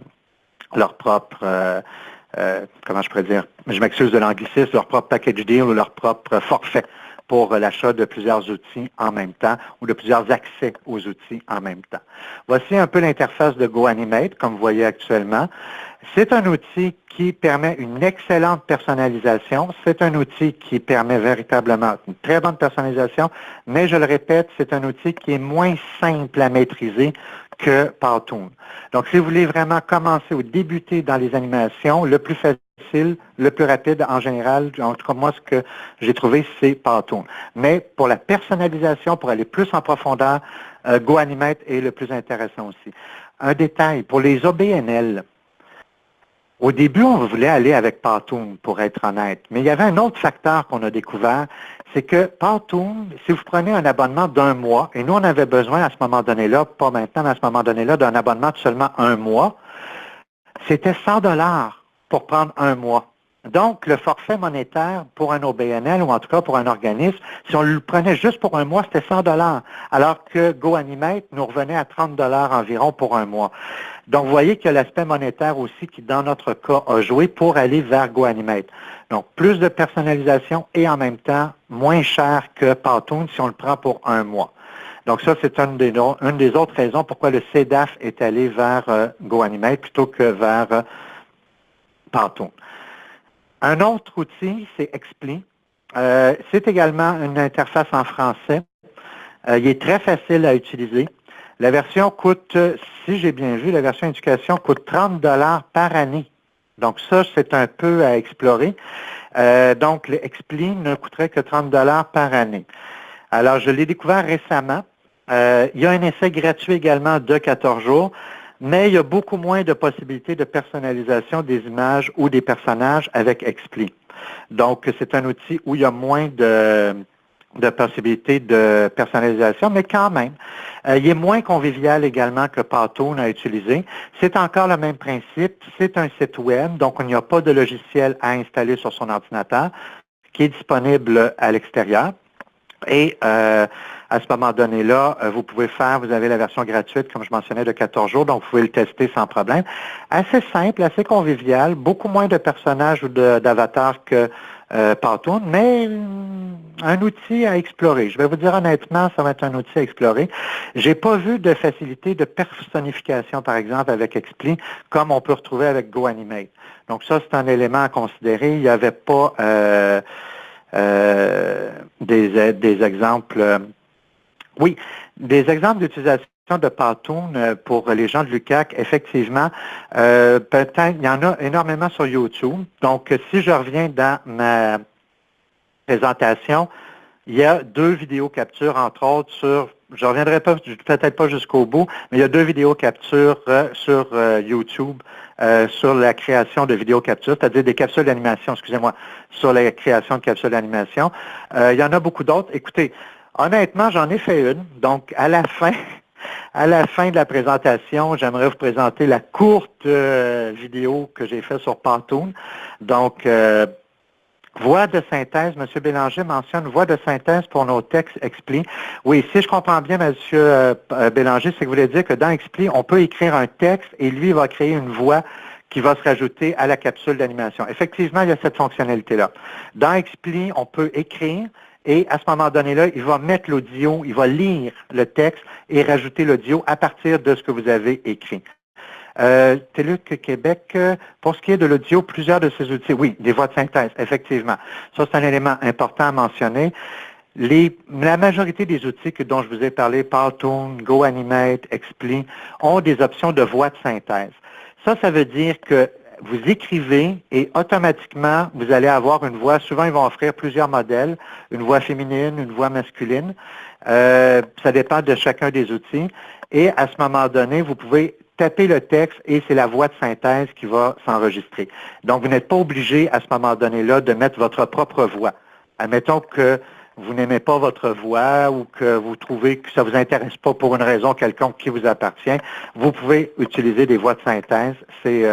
comment je pourrais dire, je m'excuse de l'anglicisme, leur propre package deal ou leur propre forfait pour l'achat de plusieurs outils en même temps ou de plusieurs accès aux outils en même temps. Voici un peu l'interface de GoAnimate, comme vous voyez actuellement. C'est un outil qui permet une excellente personnalisation. C'est un outil qui permet véritablement une très bonne personnalisation, mais je le répète, c'est un outil qui est moins simple à maîtriser que Powtoon. Donc, si vous voulez vraiment commencer ou débuter dans les animations, le plus facile, le plus rapide en général, en tout cas moi, ce que j'ai trouvé, c'est Powtoon. Mais pour la personnalisation, pour aller plus en profondeur, GoAnimate est le plus intéressant aussi. Un détail, pour les OBNL, au début, on voulait aller avec Powtoon, pour être honnête. Mais il y avait un autre facteur qu'on a découvert, c'est que Powtoon, si vous prenez un abonnement d'1 mois, et nous, on avait besoin à ce moment donné-là, pas maintenant, mais à ce moment donné-là, d'un abonnement de seulement 1 mois, c'était 100 $ pour prendre 1 mois. Donc, le forfait monétaire pour un OBNL, ou en tout cas pour un organisme, si on le prenait juste pour 1 mois, c'était 100 $, alors que GoAnimate nous revenait à 30 $ environ pour 1 mois. Donc, vous voyez qu'il y a l'aspect monétaire aussi qui, dans notre cas, a joué pour aller vers GoAnimate. Donc, plus de personnalisation et en même temps, moins cher que Powtoon si on le prend pour 1 mois. Donc, ça, c'est une des autres raisons pourquoi le CEDAF est allé vers GoAnimate plutôt que vers Powtoon. Un autre outil, c'est Expli. C'est également une interface en français. Il est très facile à utiliser. La version coûte, si j'ai bien vu, la version éducation coûte 30 $ par année. Donc ça, c'est un peu à explorer. Donc, le Expli ne coûterait que 30 $ par année. Alors, je l'ai découvert récemment. Il y a un essai gratuit également de 14 jours. Mais il y a beaucoup moins de possibilités de personnalisation des images ou des personnages avec Expli. Donc, c'est un outil où il y a moins de possibilités de personnalisation, mais quand même, il est moins convivial également que Powtoon à utiliser. C'est encore le même principe. C'est un site web, donc il n'y a pas de logiciel à installer sur son ordinateur qui est disponible à l'extérieur. Et à ce moment donné-là, vous avez la version gratuite, comme je mentionnais, de 14 jours, donc vous pouvez le tester sans problème. Assez simple, assez convivial, beaucoup moins de personnages ou d'avatars que Powtoon, mais un outil à explorer. Je vais vous dire honnêtement, ça va être un outil à explorer. J'ai pas vu de facilité de personnification, par exemple, avec Expli, comme on peut retrouver avec GoAnimate. Donc ça, c'est un élément à considérer. Il n'y avait pas des exemples, des exemples d'utilisation de Powtoon pour les gens de l'UQAC, effectivement, peut-être, il y en a énormément sur YouTube. Donc, si je reviens dans ma présentation, il y a 2 vidéos captures, entre autres, je ne reviendrai peut-être pas jusqu'au bout, mais il y a 2 vidéos captures sur YouTube sur la création de vidéos captures, c'est-à-dire des capsules d'animation, sur la création de capsules d'animation. Il y en a beaucoup d'autres. Écoutez, honnêtement, j'en ai fait une. Donc, à la fin de la présentation, j'aimerais vous présenter la courte vidéo que j'ai faite sur Powtoon. Donc, voix de synthèse, M. Bélanger mentionne voix de synthèse pour nos textes Expli. Oui, si je comprends bien, M. Bélanger, c'est que vous voulez dire que dans Expli, on peut écrire un texte et lui va créer une voix qui va se rajouter à la capsule d'animation. Effectivement, il y a cette fonctionnalité-là. Dans Expli, on peut écrire et à ce moment donné-là, il va mettre l'audio, il va lire le texte et rajouter l'audio à partir de ce que vous avez écrit. TELUC Québec, pour ce qui est de l'audio, plusieurs de ces outils, oui, des voix de synthèse, effectivement. Ça, c'est un élément important à mentionner. La majorité des outils dont je vous ai parlé, Powtoon, GoAnimate, Expli, ont des options de voix de synthèse. Ça veut dire que vous écrivez et automatiquement, vous allez avoir une voix. Souvent, ils vont offrir plusieurs modèles, une voix féminine, une voix masculine. Ça dépend de chacun des outils. Et à ce moment donné, vous pouvez taper le texte et c'est la voix de synthèse qui va s'enregistrer. Donc, vous n'êtes pas obligé à ce moment donné-là de mettre votre propre voix. Admettons que vous n'aimez pas votre voix ou que vous trouvez que ça ne vous intéresse pas pour une raison quelconque qui vous appartient, vous pouvez utiliser des voix de synthèse. C'est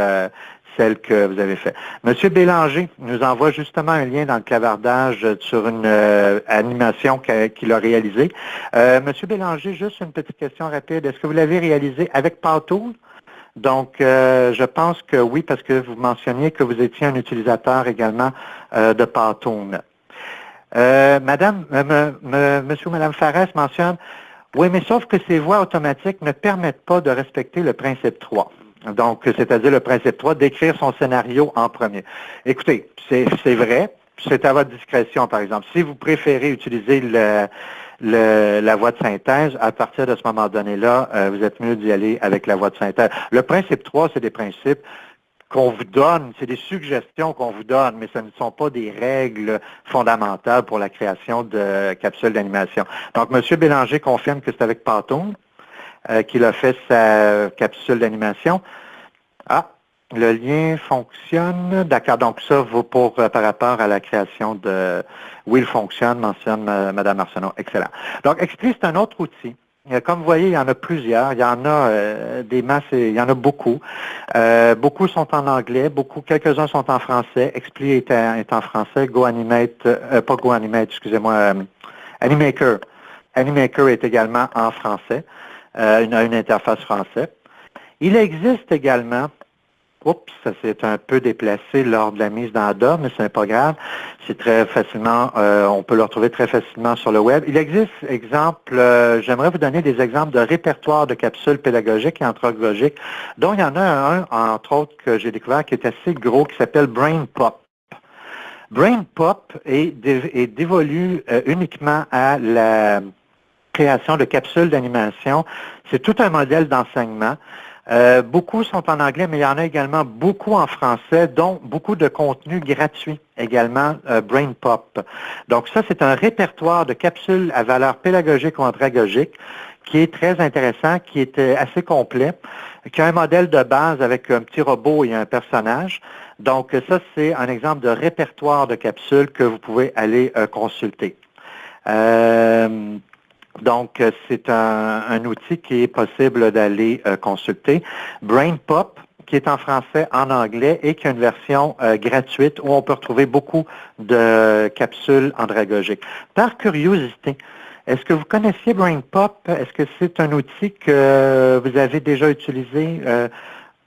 celle que vous avez fait. Monsieur Bélanger nous envoie justement un lien dans le clavardage sur une animation qu'il a réalisée. Monsieur Bélanger, juste une petite question rapide. Est-ce que vous l'avez réalisé avec Powtool? Donc, je pense que oui, parce que vous mentionniez que vous étiez un utilisateur également de Powtool. Monsieur ou Madame Farès mentionne, oui, mais sauf que ces voix automatiques ne permettent pas de respecter le principe 3. Donc, c'est-à-dire le principe 3, d'écrire son scénario en premier. Écoutez, c'est vrai, c'est à votre discrétion, par exemple. Si vous préférez utiliser la voix de synthèse, à partir de ce moment donné-là, vous êtes mieux d'y aller avec la voix de synthèse. Le principe 3, c'est des principes qu'on vous donne, c'est des suggestions qu'on vous donne, mais ce ne sont pas des règles fondamentales pour la création de capsules d'animation. Donc, M. Bélanger confirme que c'est avec Powtool qu'il a fait sa capsule d'animation. Ah, le lien fonctionne. D'accord, donc ça vaut par rapport à la création de oui, il fonctionne, mentionne Mme Arsenault. Excellent. Donc, XSplit, c'est un autre outil. Comme vous voyez, il y en a plusieurs. Il y en a des masses, il y en a beaucoup. Beaucoup sont en anglais, quelques-uns sont en français. XSplit est en français. Animaker. Animaker est également en français. Une interface française. Il existe également, ça s'est un peu déplacé lors de la mise dans Adobe, mais ce n'est pas grave. C'est très facilement, on peut le retrouver très facilement sur le web. Il existe, j'aimerais vous donner des exemples de répertoires de capsules pédagogiques et andragogiques, dont il y en a un, entre autres, que j'ai découvert qui est assez gros, qui s'appelle BrainPop. BrainPop est dévolu uniquement à la création de capsules d'animation. C'est tout un modèle d'enseignement. Beaucoup sont en anglais, mais il y en a également beaucoup en français, dont beaucoup de contenu gratuit également, BrainPop. Donc ça, c'est un répertoire de capsules à valeur pédagogique ou andragogique qui est très intéressant, qui est assez complet, qui a un modèle de base avec un petit robot et un personnage. Donc ça, c'est un exemple de répertoire de capsules que vous pouvez aller consulter. Donc, c'est un outil qui est possible d'aller consulter. BrainPop, qui est en français, en anglais, et qui a une version gratuite où on peut retrouver beaucoup de capsules andragogiques. Par curiosité, est-ce que vous connaissiez BrainPop? Est-ce que c'est un outil que vous avez déjà utilisé?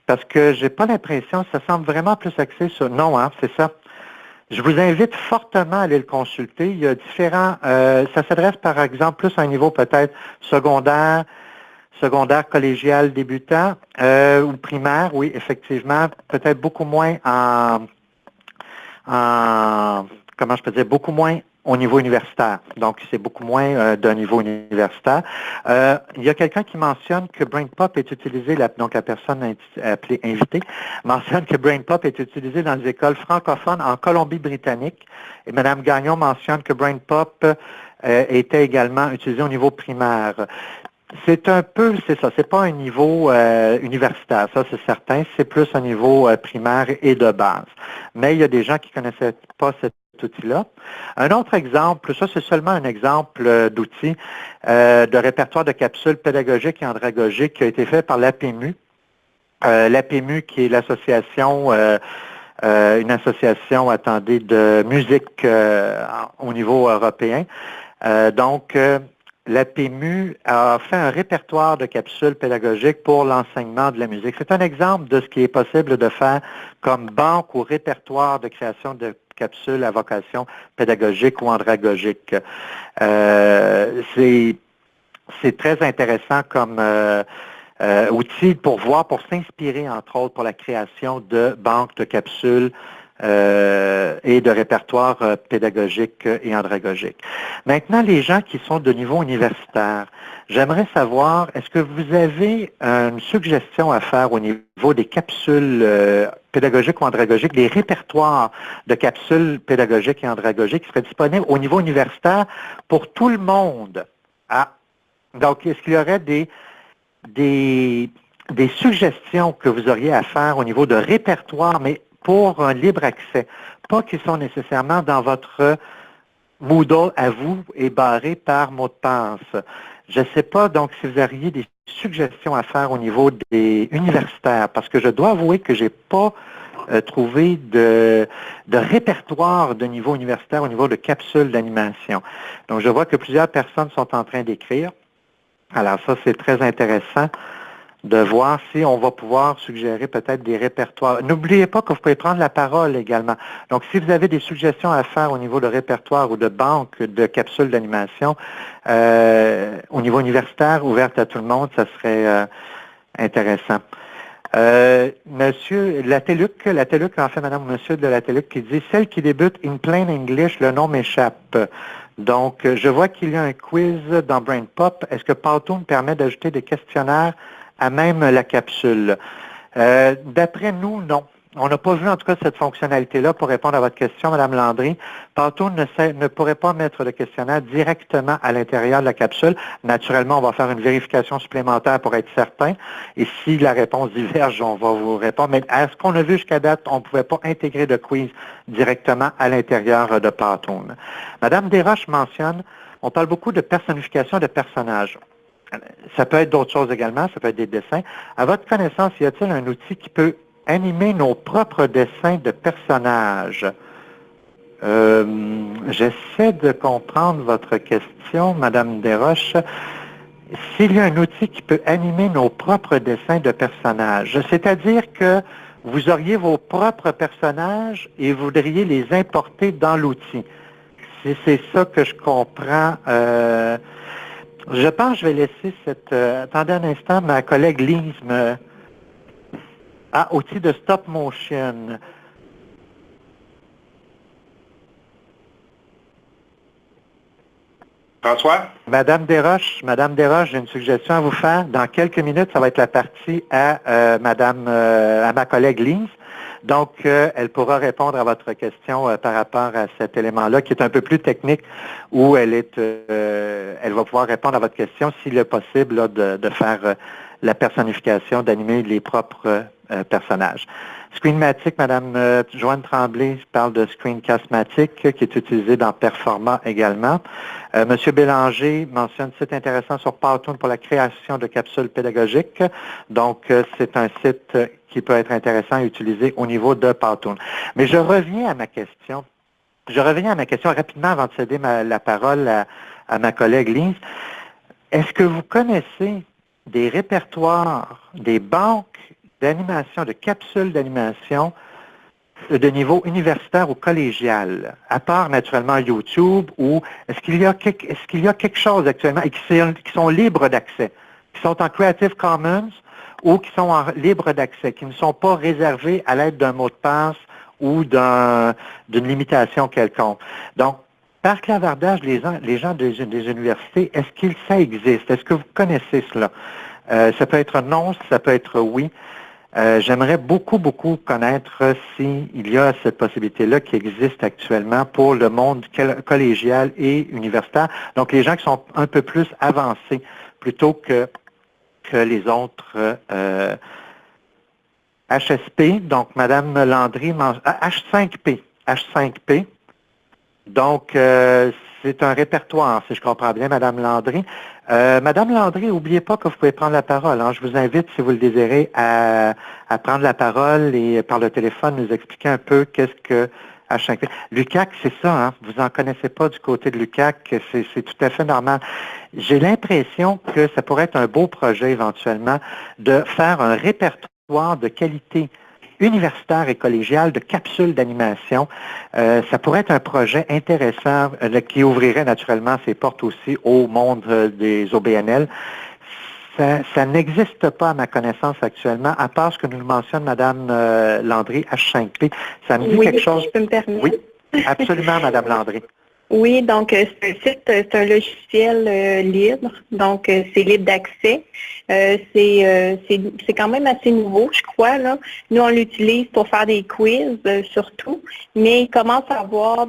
Parce que j'ai pas l'impression, ça semble vraiment plus axé sur... Non, hein, c'est ça. Je vous invite fortement à aller le consulter. Il y a différents... ça s'adresse par exemple plus à un niveau peut-être secondaire, collégial, débutant, ou primaire, oui, effectivement, peut-être beaucoup moins comment je peux dire, beaucoup moins au niveau universitaire. Donc, c'est beaucoup moins d'un niveau universitaire. Il y a quelqu'un qui mentionne que BrainPop est utilisé, donc la personne appelée invitée, mentionne que BrainPop est utilisé dans les écoles francophones en Colombie-Britannique. Et Mme Gagnon mentionne que BrainPop était également utilisé au niveau primaire. C'est ça, c'est pas un niveau universitaire, ça c'est certain, c'est plus un niveau primaire et de base. Mais il y a des gens qui connaissaient pas cet outil-là. Un autre exemple, ça c'est seulement un exemple d'outil de répertoire de capsules pédagogiques et andragogiques qui a été fait par l'APMU. L'APMU qui est l'association, une association, de musique au niveau européen. L'APMU a fait un répertoire de capsules pédagogiques pour l'enseignement de la musique. C'est un exemple de ce qui est possible de faire comme banque ou répertoire de création de capsules à vocation pédagogique ou andragogique. C'est très intéressant comme outil pour s'inspirer, entre autres, pour la création de banques de capsules et de répertoires pédagogiques et andragogiques. Maintenant, les gens qui sont de niveau universitaire, j'aimerais savoir, est-ce que vous avez une suggestion à faire au niveau des capsules pédagogiques ou andragogiques, des répertoires de capsules pédagogiques et andragogiques qui seraient disponibles au niveau universitaire pour tout le monde? Ah, donc, est-ce qu'il y aurait des suggestions que vous auriez à faire au niveau de répertoire, mais pour un libre accès, pas qui sont nécessairement dans votre Moodle à vous est barré par mot de passe. Je ne sais pas donc si vous auriez des suggestions à faire au niveau des universitaires, parce que je dois avouer que j'ai pas trouvé de répertoire de niveau universitaire au niveau de capsules d'animation. Donc, je vois que plusieurs personnes sont en train d'écrire. Alors ça, c'est très intéressant de voir si on va pouvoir suggérer peut-être des répertoires. N'oubliez pas que vous pouvez prendre la parole également. Donc, si vous avez des suggestions à faire au niveau de répertoire ou de banque de capsules d'animation, au niveau universitaire, ouverte à tout le monde, ça serait intéressant. Monsieur Lateluc, en fait, madame ou monsieur de Lateluc, qui dit « Celle qui débute in plain English, le nom m'échappe ». Donc, je vois qu'il y a un quiz dans BrainPop. Est-ce que Powtoon permet d'ajouter des questionnaires à même la capsule? D'après nous, non. On n'a pas vu en tout cas cette fonctionnalité-là pour répondre à votre question, Mme Landry. Powtoon ne pourrait pas mettre le questionnaire directement à l'intérieur de la capsule. Naturellement, on va faire une vérification supplémentaire pour être certain. Et si la réponse diverge, on va vous répondre. Mais à ce qu'on a vu jusqu'à date, on ne pouvait pas intégrer de quiz directement à l'intérieur de Powtoon. Mme Desroches mentionne, on parle beaucoup de personnification de personnages. Ça peut être d'autres choses également, ça peut être des dessins. À votre connaissance, y a-t-il un outil qui peut animer nos propres dessins de personnages? J'essaie de comprendre votre question, Madame Desroches. S'il y a un outil qui peut animer nos propres dessins de personnages, c'est-à-dire que vous auriez vos propres personnages et vous voudriez les importer dans l'outil. Si c'est ça que je comprends, je pense que je vais laisser cette... attendez un instant, ma collègue Lise me... Ah, outil de stop motion. François? Madame Desroches, j'ai une suggestion à vous faire. Dans quelques minutes, ça va être la partie à à ma collègue Lise. Donc, elle pourra répondre à votre question par rapport à cet élément-là, qui est un peu plus technique, où elle va pouvoir répondre à votre question s'il est possible là, de faire la personnification, d'animer les propres personnages. Screenmatic, Mme Joanne Tremblay parle de Screencastmatic, qui est utilisé dans Performa également. Monsieur Bélanger mentionne site intéressant sur Powtoon pour la création de capsules pédagogiques. Donc, c'est un site qui peut être intéressant à utiliser au niveau de Powtoon. Mais je reviens à ma question. Rapidement avant de céder la parole à ma collègue Lise. Est-ce que vous connaissez des répertoires, des banques d'animation, de capsules d'animation de niveau universitaire ou collégial, à part naturellement YouTube, ou est-ce qu'il y a quelque chose actuellement et qui sont libres d'accès, qui sont en Creative Commons ou qui sont en libre d'accès, qui ne sont pas réservés à l'aide d'un mot de passe ou d'une limitation quelconque. Donc, par clavardage, les gens des universités, est-ce que ça existe? Est-ce que vous connaissez cela? Ça peut être non, ça peut être oui. J'aimerais beaucoup connaître s'il y a cette possibilité-là qui existe actuellement pour le monde collégial et universitaire. Donc, les gens qui sont un peu plus avancés plutôt que les autres HSP. Donc, Mme Landry, H5P. Donc, c'est un répertoire, si je comprends bien, Mme Landry. Madame Landry, n'oubliez pas que vous pouvez prendre la parole. Hein. Je vous invite, si vous le désirez, à prendre la parole et par le téléphone nous expliquer un peu qu'est-ce que H5P. L'UQAC, c'est ça, hein? Vous n'en connaissez pas du côté de l'UQAC, c'est tout à fait normal. J'ai l'impression que ça pourrait être un beau projet éventuellement de faire un répertoire de qualité universitaire et collégial de capsules d'animation. Ça pourrait être un projet intéressant qui ouvrirait naturellement ses portes aussi au monde des OBNL. Ça n'existe pas à ma connaissance actuellement, à part ce que nous mentionne Mme Landry, H5P. Ça me dit quelque chose? Oui, je peux me permettre. Oui, absolument, Mme Landry. Oui, donc c'est un logiciel libre, donc c'est libre d'accès. C'est quand même assez nouveau, je crois. Là. Nous, on l'utilise pour faire des quiz surtout, mais il commence à avoir ça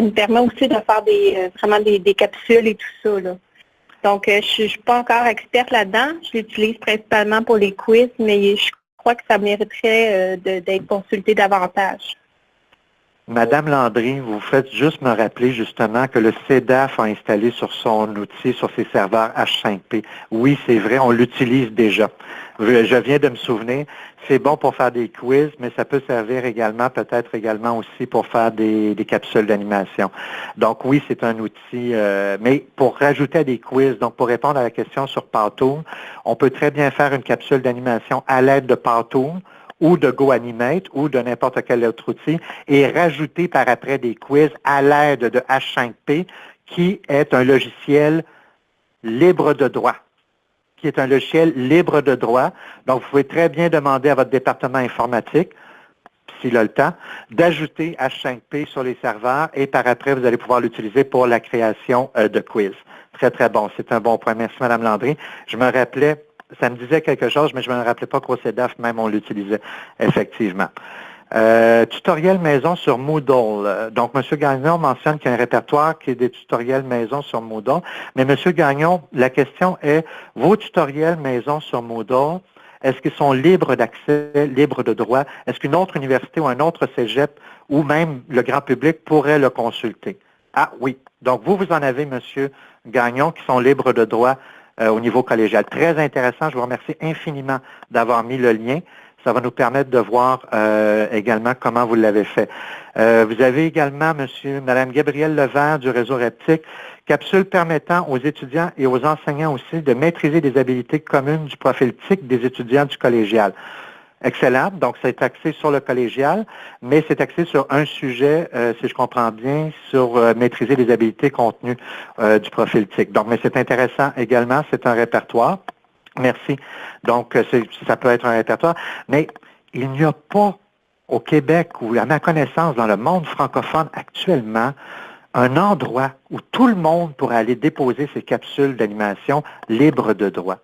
nous permet aussi de faire vraiment des capsules et tout ça. Là. Donc, je suis pas encore experte là-dedans. Je l'utilise principalement pour les quiz, mais je crois que ça mériterait d'être consulté davantage. Madame Landry, vous faites juste me rappeler justement que le CEDAF a installé sur son outil, sur ses serveurs H5P. Oui, c'est vrai, on l'utilise déjà. Je viens de me souvenir, c'est bon pour faire des quiz, mais ça peut servir également, peut-être également aussi pour faire des capsules d'animation. Donc oui, c'est un outil, mais pour rajouter à des quiz, donc pour répondre à la question sur Powtoon, on peut très bien faire une capsule d'animation à l'aide de Powtoon, ou de GoAnimate ou de n'importe quel autre outil et rajouter par après des quiz à l'aide de H5P qui est un logiciel libre de droit. Donc, vous pouvez très bien demander à votre département informatique, s'il a le temps, d'ajouter H5P sur les serveurs et par après, vous allez pouvoir l'utiliser pour la création de quiz. Très, très bon. C'est un bon point. Merci, Mme Landry. Je me rappelais, ça me disait quelque chose, mais je ne me rappelais pas qu'au CEDAF, même, on l'utilisait effectivement. Tutoriel maison sur Moodle. Donc, M. Gagnon mentionne qu'il y a un répertoire qui est des tutoriels maison sur Moodle. Mais M. Gagnon, la question est, vos tutoriels maison sur Moodle, est-ce qu'ils sont libres d'accès, libres de droit? Est-ce qu'une autre université ou un autre cégep ou même le grand public pourrait le consulter? Ah oui. Donc, vous en avez, M. Gagnon, qui sont libres de droit au niveau collégial. Très intéressant. Je vous remercie infiniment d'avoir mis le lien. Ça va nous permettre de voir également comment vous l'avez fait. Vous avez également Mme Gabrielle Levert du réseau Reptique, capsule permettant aux étudiants et aux enseignants aussi de maîtriser des habiletés communes du profil TIC des étudiants du collégial. Excellent. Donc, c'est axé sur le collégial, mais c'est axé sur un sujet, si je comprends bien, sur maîtriser les habiletés contenues du profil TIC. Donc, mais c'est intéressant également, c'est un répertoire. Merci. Donc, ça peut être un répertoire, mais il n'y a pas au Québec ou à ma connaissance dans le monde francophone actuellement un endroit où tout le monde pourrait aller déposer ses capsules d'animation libres de droit.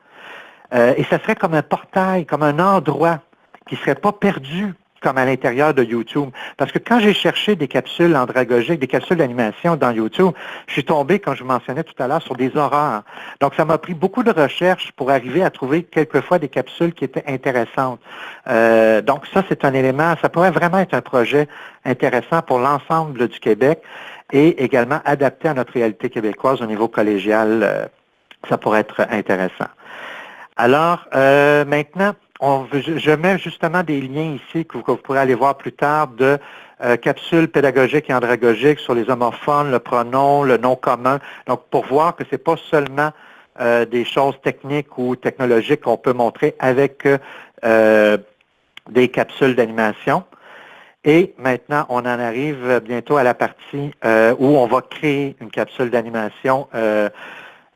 Et ça serait comme un portail, comme un endroit qui ne serait pas perdu comme à l'intérieur de YouTube. Parce que quand j'ai cherché des capsules andragogiques, des capsules d'animation dans YouTube, je suis tombé, comme je vous mentionnais tout à l'heure, sur des horreurs. Donc, ça m'a pris beaucoup de recherches pour arriver à trouver quelquefois des capsules qui étaient intéressantes. Donc, ça, c'est un élément, ça pourrait vraiment être un projet intéressant pour l'ensemble du Québec et également adapté à notre réalité québécoise au niveau collégial. Ça pourrait être intéressant. Alors, maintenant, je mets justement des liens ici que vous pourrez aller voir plus tard de capsules pédagogiques et andragogiques sur les homophones, le pronom, le nom commun. Donc, pour voir que ce n'est pas seulement des choses techniques ou technologiques qu'on peut montrer avec des capsules d'animation. Et maintenant, on en arrive bientôt à la partie où on va créer une capsule d'animation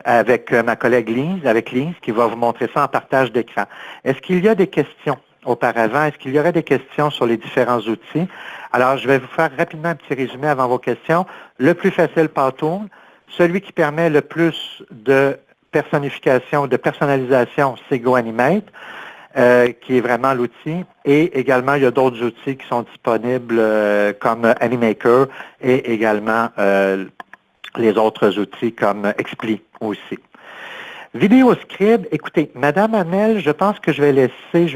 avec ma collègue Lise, qui va vous montrer ça en partage d'écran. Est-ce qu'il y a des questions auparavant? Est-ce qu'il y aurait des questions sur les différents outils? Alors, je vais vous faire rapidement un petit résumé avant vos questions. Le plus facile, Powtoon. Celui qui permet le plus de personnification, de personnalisation, c'est GoAnimate, qui est vraiment l'outil. Et également, il y a d'autres outils qui sont disponibles comme Animaker et également les autres outils comme Expli aussi. VideoScribe, écoutez, Madame Hamel, je pense que je vais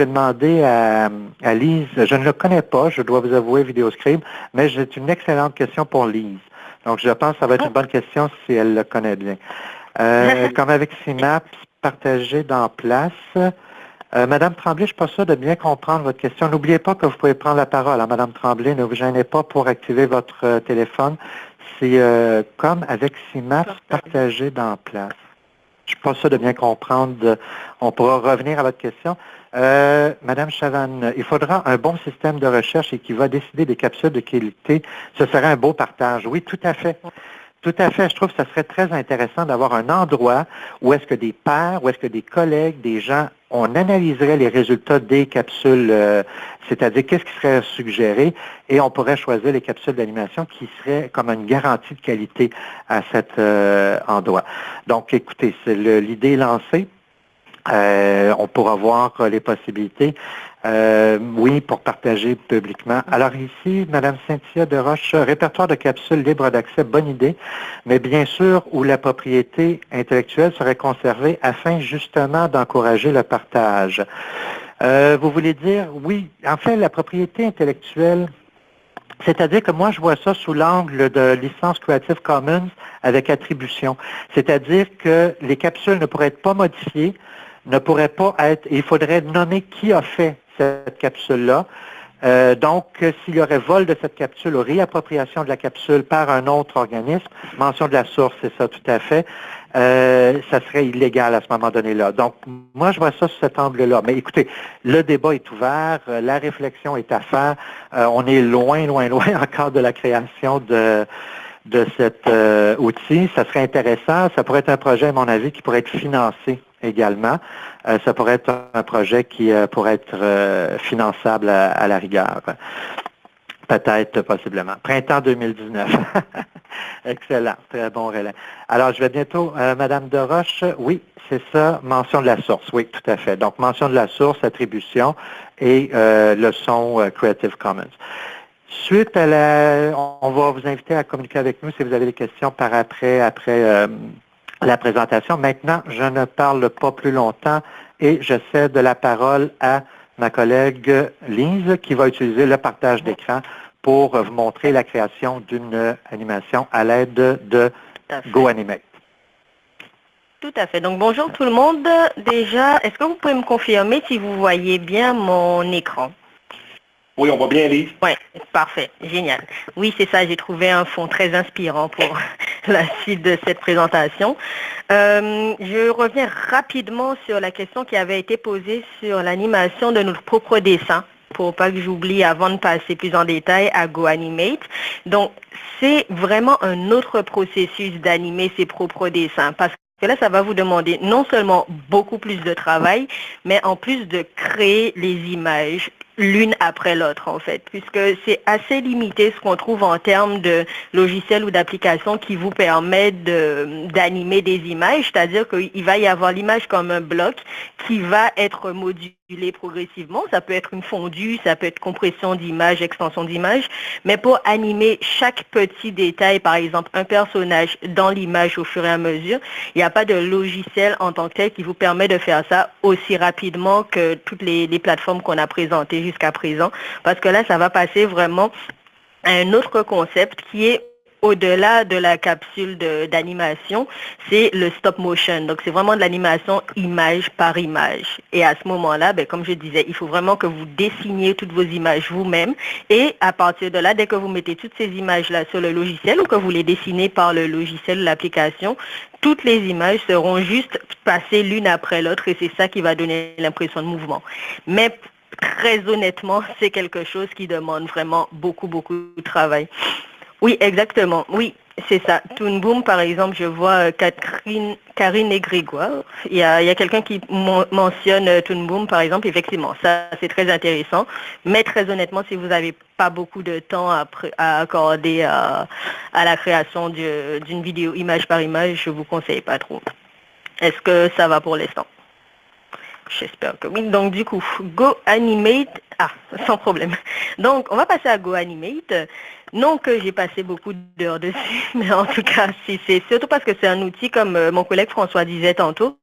demander à Lise, je ne le connais pas, je dois vous avouer VideoScribe, mais c'est une excellente question pour Lise. Donc, je pense que ça va être une bonne question si elle le connaît bien. Comme avec CMAPS, partagé dans Place. Madame Tremblay, je ne suis pas sûre de bien comprendre votre question. N'oubliez pas que vous pouvez prendre la parole. Hein, Madame Tremblay, ne vous gênez pas pour activer votre téléphone. C'est comme avec CMAPS, partagé dans Place. Je ne suis pas sûre de bien comprendre. On pourra revenir à votre question. Madame Chavannes, il faudra un bon système de recherche et qui va décider des capsules de qualité. Ce serait un beau partage. Oui, tout à fait. Tout à fait. Je trouve que ça serait très intéressant d'avoir un endroit où est-ce que des pairs, où est-ce que des collègues, des gens, on analyserait les résultats des capsules, c'est-à-dire qu'est-ce qui serait suggéré, et on pourrait choisir les capsules d'animation qui seraient comme une garantie de qualité à cet endroit. Donc, écoutez, c'est l'idée est lancée. On pourra voir les possibilités. Oui, pour partager publiquement. Alors ici, Mme Cynthia Desroches, répertoire de capsules libre d'accès, bonne idée, mais bien sûr où la propriété intellectuelle serait conservée afin justement d'encourager le partage. Vous voulez dire, oui, en fait, la propriété intellectuelle, C'est-à-dire que moi, je vois ça sous l'angle de licence Creative Commons avec attribution. C'est-à-dire que les capsules ne pourraient être pas modifiées, ne pourraient pas être, il faudrait nommer qui a fait cette capsule-là. Donc, s'il y aurait vol de cette capsule ou réappropriation de la capsule par un autre organisme, mention de la source, c'est ça tout à fait, ça serait illégal à ce moment donné-là. Donc, moi, je vois ça sous cet angle-là. Mais écoutez, le débat est ouvert, la réflexion est à faire. On est loin, loin, loin encore de la création de cet outil. Ça serait intéressant. Ça pourrait être un projet, à mon avis, qui pourrait être financé également. Ça pourrait être un projet qui pourrait être finançable à la rigueur. Peut-être, possiblement. Printemps 2019. Excellent. Très bon relais. Alors, je vais bientôt, Madame Deroche, oui, c'est ça, mention de la source. Oui, tout à fait. Donc, mention de la source, attribution et le son Creative Commons. Suite à on va vous inviter à communiquer avec nous si vous avez des questions par après la présentation. Maintenant, je ne parle pas plus longtemps et je cède la parole à ma collègue Lise qui va utiliser le partage d'écran pour vous montrer la création d'une animation à l'aide de GoAnimate. Tout à fait. Donc, bonjour tout le monde. Déjà, est-ce que vous pouvez me confirmer si vous voyez bien mon écran? Oui, on voit bien, Lise. Oui, parfait. Génial. Oui, c'est ça. J'ai trouvé un fond très inspirant pour la suite de cette présentation. Je reviens rapidement sur la question qui avait été posée sur l'animation de notre propre dessin, pour pas que j'oublie avant de passer plus en détail à GoAnimate. Donc, c'est vraiment un autre processus d'animer ses propres dessins parce que là, ça va vous demander non seulement beaucoup plus de travail, mais en plus de créer les images l'une après l'autre, en fait, puisque c'est assez limité ce qu'on trouve en termes de logiciels ou d'applications qui vous permettent d'animer des images, c'est-à-dire qu'il va y avoir l'image comme un bloc qui va être modulé progressivement. Ça peut être une fondue, ça peut être compression d'image, extension d'image, mais pour animer chaque petit détail, par exemple un personnage dans l'image au fur et à mesure, il n'y a pas de logiciel en tant que tel qui vous permet de faire ça aussi rapidement que toutes les plateformes qu'on a présentées jusqu'à présent, parce que là, ça va passer vraiment à un autre concept qui est au-delà de la capsule d'animation, c'est le stop motion. Donc, c'est vraiment de l'animation image par image. Et à ce moment-là, comme je disais, il faut vraiment que vous dessiniez toutes vos images vous-même. Et à partir de là, dès que vous mettez toutes ces images-là sur le logiciel ou que vous les dessinez par le logiciel ou l'application, toutes les images seront juste passées l'une après l'autre et c'est ça qui va donner l'impression de mouvement. Mais très honnêtement, c'est quelque chose qui demande vraiment beaucoup, beaucoup de travail. Oui, exactement. Oui, c'est ça. Toon Boom, par exemple, je vois Karine et Grégoire. Il y a quelqu'un qui mentionne Toon Boom, par exemple. Effectivement, ça, c'est très intéressant. Mais très honnêtement, si vous n'avez pas beaucoup de temps à accorder à la création d'une vidéo image par image, je ne vous conseille pas trop. Est-ce que ça va pour l'instant? J'espère que oui. Donc, du coup, GoAnimate, sans problème. Donc, on va passer à GoAnimate. Non que j'ai passé beaucoup d'heures dessus, mais en tout cas, c'est surtout parce que c'est un outil, comme mon collègue François disait tantôt,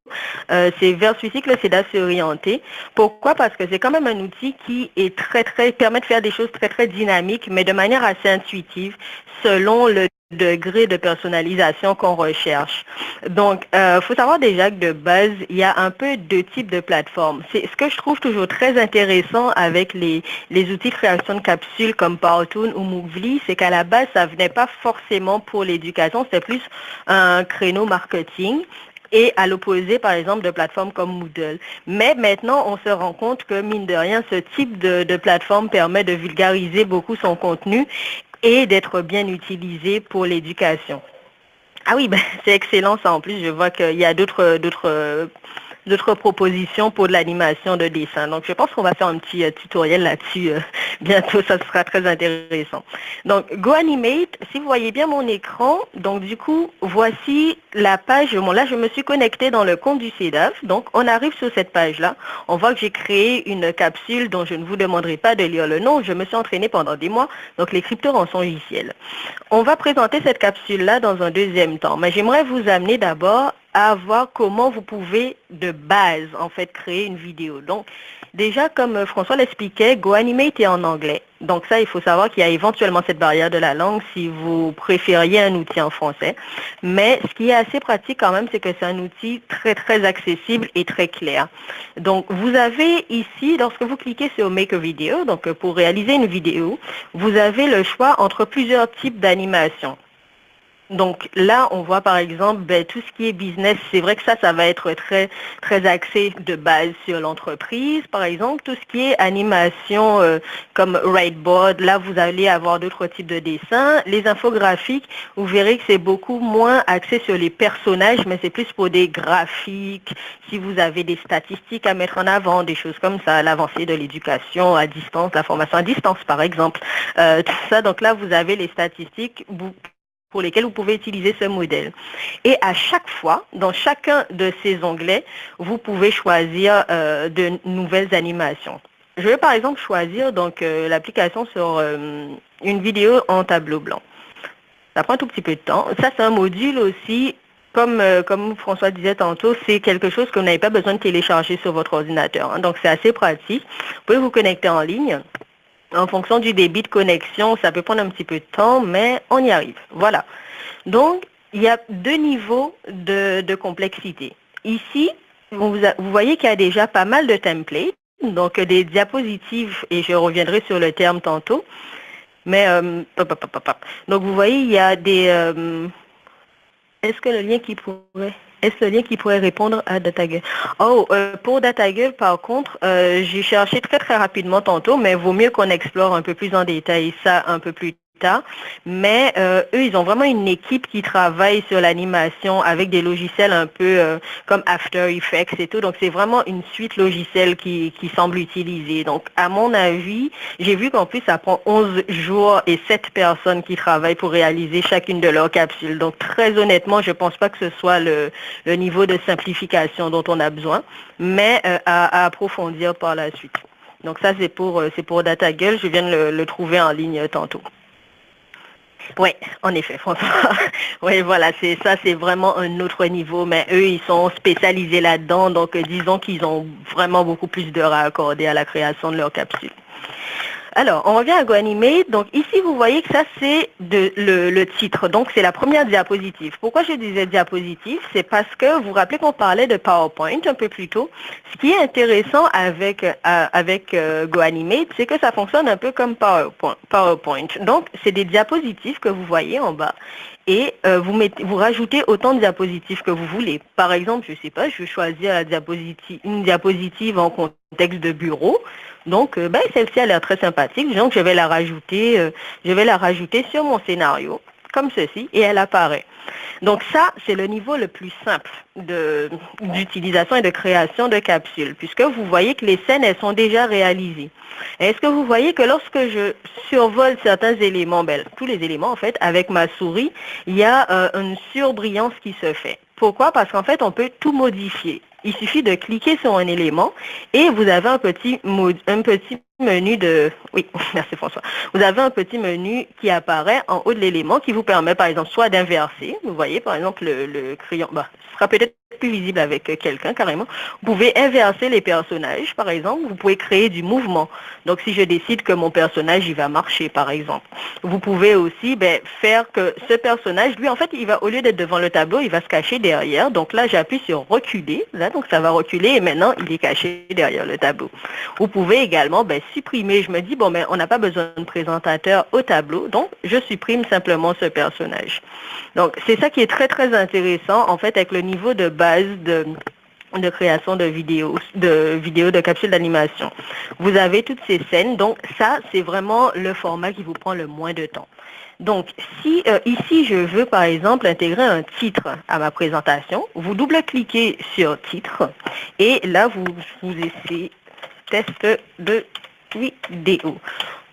c'est vers celui-ci que le CEDA s'est orienté. Pourquoi? Parce que c'est quand même un outil qui est permet de faire des choses très, très dynamiques, mais de manière assez intuitive, selon le degré de personnalisation qu'on recherche. Donc, faut savoir déjà que de base, il y a un peu deux types de plateformes. C'est ce que je trouve toujours très intéressant avec les outils de création de capsules comme Powtoon ou Moovly, c'est qu'à la base, ça venait pas forcément pour l'éducation, c'était plus un créneau marketing. Et à l'opposé, par exemple, de plateformes comme Moodle. Mais maintenant, on se rend compte que, mine de rien, ce type de plateforme permet de vulgariser beaucoup son contenu et d'être bien utilisé pour l'éducation. Ah oui, c'est excellent ça. En plus, je vois qu'il y a d'autres propositions pour de l'animation de dessin. Donc, je pense qu'on va faire un petit tutoriel là-dessus bientôt. Ça sera très intéressant. Donc, GoAnimate, si vous voyez bien mon écran, donc du coup, voici la page. Bon, là, je me suis connectée dans le compte du CEDAF. Donc, on arrive sur cette page-là. On voit que j'ai créé une capsule dont je ne vous demanderai pas de lire le nom. Je me suis entraînée pendant des mois. Donc, l'écriture en son logiciel. On va présenter cette capsule-là dans un deuxième temps. Mais j'aimerais vous amener d'abord à voir comment vous pouvez de base en fait créer une vidéo. Donc déjà comme François l'expliquait, GoAnimate est en anglais. Donc ça, il faut savoir qu'il y a éventuellement cette barrière de la langue si vous préfériez un outil en français. Mais ce qui est assez pratique quand même, c'est que c'est un outil très, très accessible et très clair. Donc vous avez ici, lorsque vous cliquez sur Make a Video, donc pour réaliser une vidéo, vous avez le choix entre plusieurs types d'animations. Donc là, on voit par exemple tout ce qui est business. C'est vrai que ça va être très très axé de base sur l'entreprise. Par exemple, tout ce qui est animation comme whiteboard, là vous allez avoir d'autres types de dessins. Les infographiques, vous verrez que c'est beaucoup moins axé sur les personnages, mais c'est plus pour des graphiques. Si vous avez des statistiques à mettre en avant, des choses comme ça, l'avancée de l'éducation à distance, la formation à distance par exemple, tout ça. Donc là, vous avez les statistiques pour lesquels vous pouvez utiliser ce modèle. Et à chaque fois, dans chacun de ces onglets, vous pouvez choisir de nouvelles animations. Je vais par exemple choisir donc l'application sur une vidéo en tableau blanc. Ça prend un tout petit peu de temps. Ça, c'est un module aussi, comme François disait tantôt, c'est quelque chose que vous n'avez pas besoin de télécharger sur votre ordinateur. Hein. Donc, c'est assez pratique. Vous pouvez vous connecter en ligne. En fonction du débit de connexion, ça peut prendre un petit peu de temps, mais on y arrive. Voilà. Donc, il y a deux niveaux de complexité. Ici, vous voyez qu'il y a déjà pas mal de templates, donc des diapositives, et je reviendrai sur le terme tantôt. Mais, donc vous voyez, il y a des... Est-ce que le lien qui pourrait répondre à DataGirl? Oh, pour DataGirl, par contre, j'ai cherché très très rapidement tantôt, mais vaut mieux qu'on explore un peu plus en détail ça un peu plus tard. Mais eux, ils ont vraiment une équipe qui travaille sur l'animation avec des logiciels un peu comme After Effects et tout. Donc, c'est vraiment une suite logicielle qui semble utiliser. Donc, à mon avis, j'ai vu qu'en plus, ça prend 11 jours et 7 personnes qui travaillent pour réaliser chacune de leurs capsules. Donc, très honnêtement, je ne pense pas que ce soit le niveau de simplification dont on a besoin, mais à approfondir par la suite. Donc, ça, c'est pour DataGirl. Je viens de le trouver en ligne tantôt. Oui, en effet, François. Oui, voilà, c'est vraiment un autre niveau, mais eux, ils sont spécialisés là-dedans, donc disons qu'ils ont vraiment beaucoup plus d'heures à accorder à la création de leur capsule. Alors, on revient à GoAnimate. Donc ici, vous voyez que ça, c'est le titre. Donc, c'est la première diapositive. Pourquoi je disais diapositive? C'est parce que vous vous rappelez qu'on parlait de PowerPoint un peu plus tôt. Ce qui est intéressant avec GoAnimate, c'est que ça fonctionne un peu comme PowerPoint. Donc, c'est des diapositives que vous voyez en bas. Et vous rajoutez autant de diapositives que vous voulez. Par exemple, je ne sais pas, je vais choisir une diapositive en contexte de bureau. Donc, celle-ci a l'air très sympathique. Donc, je vais la rajouter sur mon scénario, comme ceci, et elle apparaît. Donc, ça, c'est le niveau le plus simple d'utilisation et de création de capsules, puisque vous voyez que les scènes, elles sont déjà réalisées. Est-ce que vous voyez que lorsque je survole certains éléments, tous les éléments, en fait, avec ma souris, il y a une surbrillance qui se fait. Pourquoi? Parce qu'en fait, on peut tout modifier. Il suffit de cliquer sur un élément et vous avez un petit menu de... Oui, merci François. Vous avez un petit menu qui apparaît en haut de l'élément qui vous permet, par exemple, soit d'inverser. Vous voyez, par exemple, le crayon... ce sera peut-être plus visible avec quelqu'un, carrément. Vous pouvez inverser les personnages, par exemple. Vous pouvez créer du mouvement. Donc, si je décide que mon personnage, il va marcher, par exemple. Vous pouvez aussi faire que ce personnage, lui, en fait, il va, au lieu d'être devant le tableau, il va se cacher derrière. Donc là, j'appuie sur reculer. Là, donc ça va reculer et maintenant, il est caché derrière le tableau. Vous pouvez également supprimer. Je me dis, on n'a pas besoin de présentateur au tableau. Donc, je supprime simplement ce personnage. Donc, c'est ça qui est très, très intéressant, en fait, avec le niveau de base de création de vidéos, de capsules d'animation. Vous avez toutes ces scènes, donc ça, c'est vraiment le format qui vous prend le moins de temps. Donc, si ici, je veux, par exemple, intégrer un titre à ma présentation, vous double-cliquez sur « Titre » et là, vous laissez « Test de vidéo ».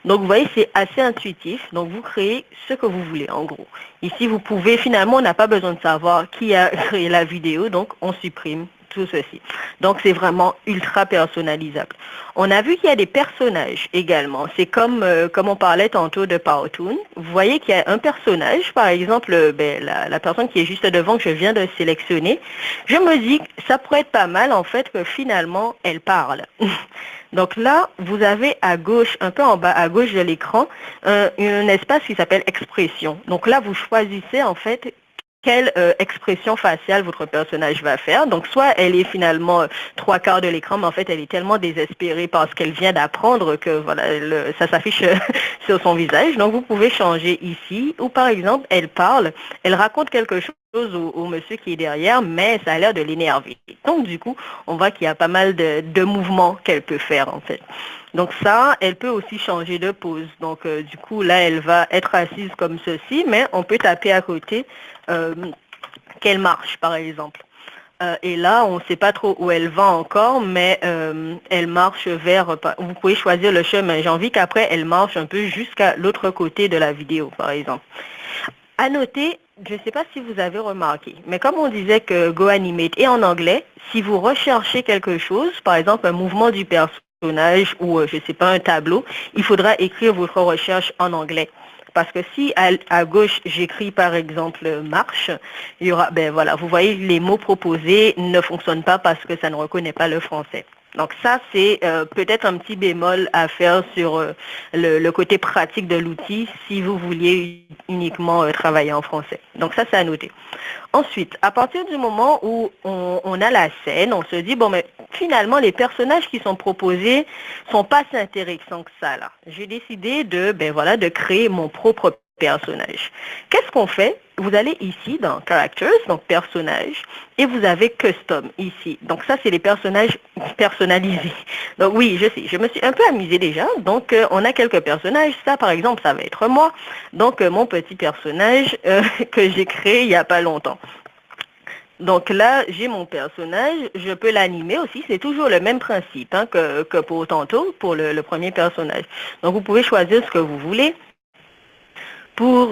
Donc, vous voyez, c'est assez intuitif. Donc, vous créez ce que vous voulez, en gros. Ici, vous pouvez, finalement, on n'a pas besoin de savoir qui a créé la vidéo. Donc, on supprime tout ceci. Donc, c'est vraiment ultra personnalisable. On a vu qu'il y a des personnages également. C'est comme on parlait tantôt de Powtoon. Vous voyez qu'il y a un personnage, par exemple, la personne qui est juste devant que je viens de sélectionner. Je me dis que ça pourrait être pas mal, en fait, que finalement, elle parle. Donc là, vous avez à gauche, un peu en bas à gauche de l'écran, un espace qui s'appelle expression. Donc là, vous choisissez en fait quelle expression faciale votre personnage va faire. Donc soit elle est finalement trois quarts de l'écran, mais en fait elle est tellement désespérée parce qu'elle vient d'apprendre que voilà, ça s'affiche sur son visage. Donc vous pouvez changer ici, ou par exemple elle parle, elle raconte quelque chose au monsieur qui est derrière, mais ça a l'air de l'énerver. Donc du coup, on voit qu'il y a pas mal de mouvements qu'elle peut faire en fait. Donc ça, elle peut aussi changer de pose. Donc du coup, là, elle va être assise comme ceci, mais on peut taper à côté qu'elle marche, par exemple. Et là, on ne sait pas trop où elle va encore, mais elle marche vers... Vous pouvez choisir le chemin. J'ai envie qu'après, elle marche un peu jusqu'à l'autre côté de la vidéo, par exemple. À noter, je ne sais pas si vous avez remarqué, mais comme on disait que GoAnimate est en anglais, si vous recherchez quelque chose, par exemple un mouvement du personnage ou, je ne sais pas, un tableau, il faudra écrire votre recherche en anglais. Parce que si à gauche, j'écris par exemple marche, il y aura, ben voilà, vous voyez, les mots proposés ne fonctionnent pas parce que ça ne reconnaît pas le français. Donc ça, c'est peut-être un petit bémol à faire sur le côté pratique de l'outil si vous vouliez uniquement travailler en français. Donc ça, c'est à noter. Ensuite, à partir du moment où on a la scène, on se dit, bon, mais finalement, les personnages qui sont proposés sont pas si intéressants que ça, là. J'ai décidé de créer mon propre personnage. Qu'est-ce qu'on fait? Vous allez ici dans Characters, donc personnages, et vous avez Custom ici. Donc ça, c'est les personnages personnalisés. Donc oui, je sais, je me suis un peu amusée déjà. Donc on a quelques personnages. Ça, par exemple, ça va être moi. Donc mon petit personnage que j'ai créé il n'y a pas longtemps. Donc là, j'ai mon personnage, je peux l'animer aussi, c'est toujours le même principe que pour tantôt, pour le premier personnage. Donc vous pouvez choisir ce que vous voulez. Pour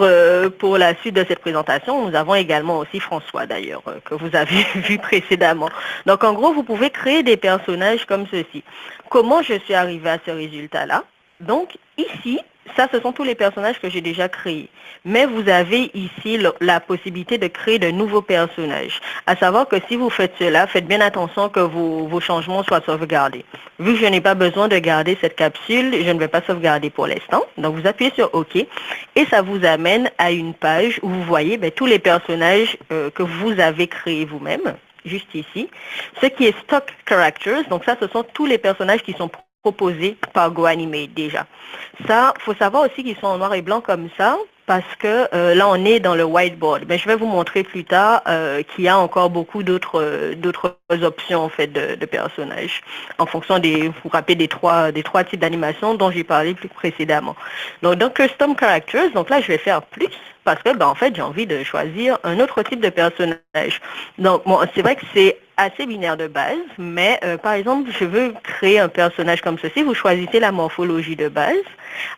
la suite de cette présentation, nous avons également aussi François d'ailleurs, que vous avez vu précédemment. Donc en gros, vous pouvez créer des personnages comme ceci. Comment je suis arrivée à ce résultat-là? Donc ici, ça ce sont tous les personnages que j'ai déjà créés. Mais vous avez ici la possibilité de créer de nouveaux personnages. À savoir que si vous faites cela, faites bien attention que vos changements soient sauvegardés. Vu que je n'ai pas besoin de garder cette capsule, je ne vais pas sauvegarder pour l'instant. Donc vous appuyez sur OK et ça vous amène à une page où vous voyez tous les personnages que vous avez créés vous-même, juste ici. Ce qui est Stock Characters, donc ça ce sont tous les personnages qui sont proposés par GoAnimate déjà. Ça, il faut savoir aussi qu'ils sont en noir et blanc comme ça, parce que là, on est dans le whiteboard. Mais je vais vous montrer plus tard qu'il y a encore beaucoup d'autres options en fait de personnages, en fonction vous vous rappelez des trois types d'animation dont j'ai parlé plus précédemment. Donc, dans Custom Characters, donc là, je vais faire plus, parce que en fait, j'ai envie de choisir un autre type de personnage. Donc, bon, c'est vrai que c'est assez binaire de base, mais par exemple, je veux créer un personnage comme ceci, vous choisissez la morphologie de base.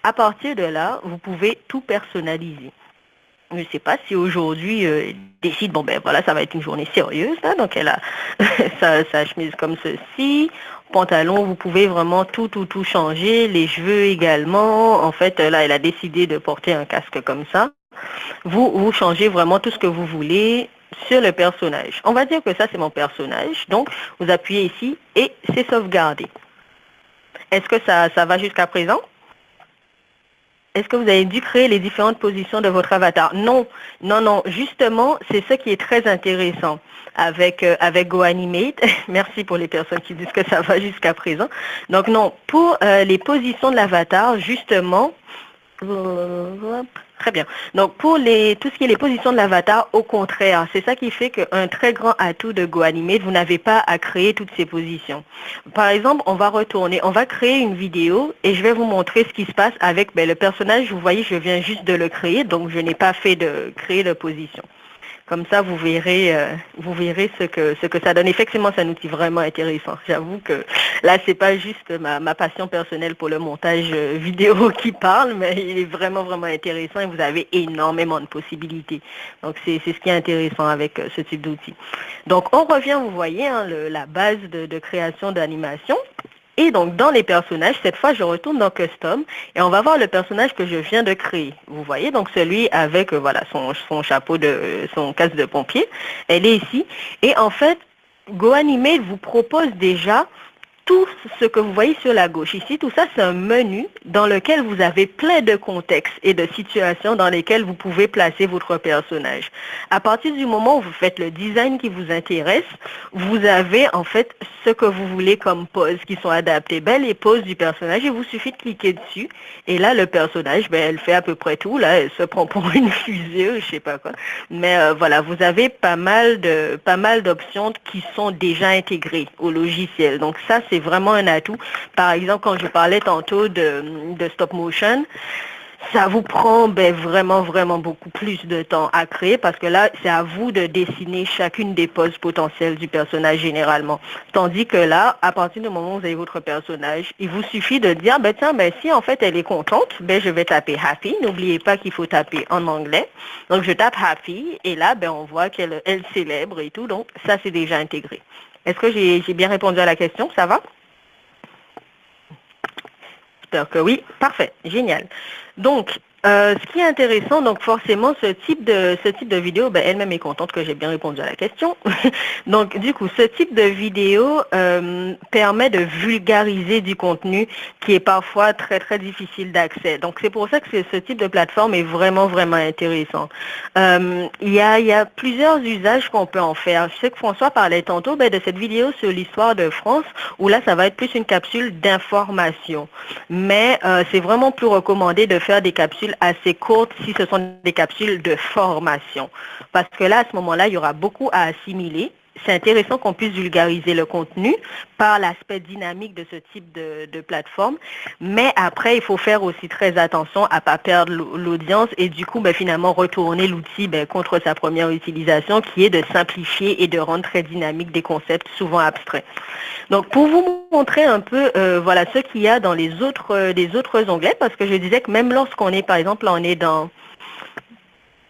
À partir de là, vous pouvez tout personnaliser. Je ne sais pas si aujourd'hui, décide, voilà, ça va être une journée sérieuse, là, donc elle a sa chemise comme ceci, pantalon, vous pouvez vraiment tout changer, les cheveux également, en fait, là, elle a décidé de porter un casque comme ça. Vous changez vraiment tout ce que vous voulez sur le personnage. On va dire que ça, c'est mon personnage, donc vous appuyez ici et c'est sauvegardé. Est-ce que ça va jusqu'à présent? Est-ce que vous avez dû créer les différentes positions de votre avatar? Non, justement, c'est ce qui est très intéressant avec GoAnimate. Merci pour les personnes qui disent que ça va jusqu'à présent. Donc non, pour les positions de l'avatar, justement, très bien. Donc pour tout ce qui est les positions de l'avatar, au contraire, c'est ça qui fait qu'un très grand atout de GoAnimate, vous n'avez pas à créer toutes ces positions. Par exemple, on va créer une vidéo et je vais vous montrer ce qui se passe avec le personnage. Vous voyez, je viens juste de le créer, donc je n'ai pas fait de créer de position. Comme ça, vous verrez ce que ça donne. Effectivement, c'est un outil vraiment intéressant. J'avoue que là, c'est pas juste ma passion personnelle pour le montage vidéo qui parle, mais il est vraiment, vraiment intéressant et vous avez énormément de possibilités. Donc, c'est ce qui est intéressant avec ce type d'outil. Donc, on revient, vous voyez, hein, la base de création d'animation. Et donc, dans les personnages, cette fois, je retourne dans Custom et on va voir le personnage que je viens de créer. Vous voyez, donc celui avec voilà son chapeau, son casque de pompier. Elle est ici. Et en fait, GoAnimate vous propose déjà tout ce que vous voyez sur la gauche ici, tout ça c'est un menu dans lequel vous avez plein de contextes et de situations dans lesquelles vous pouvez placer votre personnage. À partir du moment où vous faites le design qui vous intéresse, vous avez en fait ce que vous voulez comme poses qui sont adaptées. Ben, les poses du personnage, il vous suffit de cliquer dessus et là le personnage, ben, elle fait à peu près tout. Là, elle se prend pour une fusée, je sais pas quoi. Mais voilà, vous avez pas mal d'options qui sont déjà intégrées au logiciel. Donc ça, c'est vraiment un atout. Par exemple, quand je parlais tantôt de stop motion, ça vous prend vraiment, vraiment beaucoup plus de temps à créer parce que là, c'est à vous de dessiner chacune des poses potentielles du personnage généralement. Tandis que là, à partir du moment où vous avez votre personnage, il vous suffit de dire, tiens, si en fait elle est contente, je vais taper happy. N'oubliez pas qu'il faut taper en anglais. Donc, je tape happy et là, on voit qu'elle célèbre et tout. Donc, ça, c'est déjà intégré. Est-ce que j'ai bien répondu à la question? Ça va? J'espère que oui. Parfait. Génial. Donc, ce qui est intéressant, donc forcément, ce type de vidéo, elle-même est contente que j'ai bien répondu à la question. Donc, du coup, ce type de vidéo permet de vulgariser du contenu qui est parfois très, très difficile d'accès. Donc, c'est pour ça que ce type de plateforme est vraiment, vraiment intéressant. Il y a plusieurs usages qu'on peut en faire. Je sais que François parlait tantôt de cette vidéo sur l'histoire de France, où là, ça va être plus une capsule d'information. Mais c'est vraiment plus recommandé de faire des capsules assez courtes si ce sont des capsules de formation. Parce que là, à ce moment-là, il y aura beaucoup à assimiler. C'est intéressant qu'on puisse vulgariser le contenu par l'aspect dynamique de ce type de plateforme. Mais après, il faut faire aussi très attention à ne pas perdre l'audience et du coup, finalement, retourner l'outil contre sa première utilisation qui est de simplifier et de rendre très dynamique des concepts souvent abstraits. Donc, pour vous montrer un peu voilà, ce qu'il y a dans les autres onglets, parce que je disais que même lorsqu'on est, par exemple, on est dans...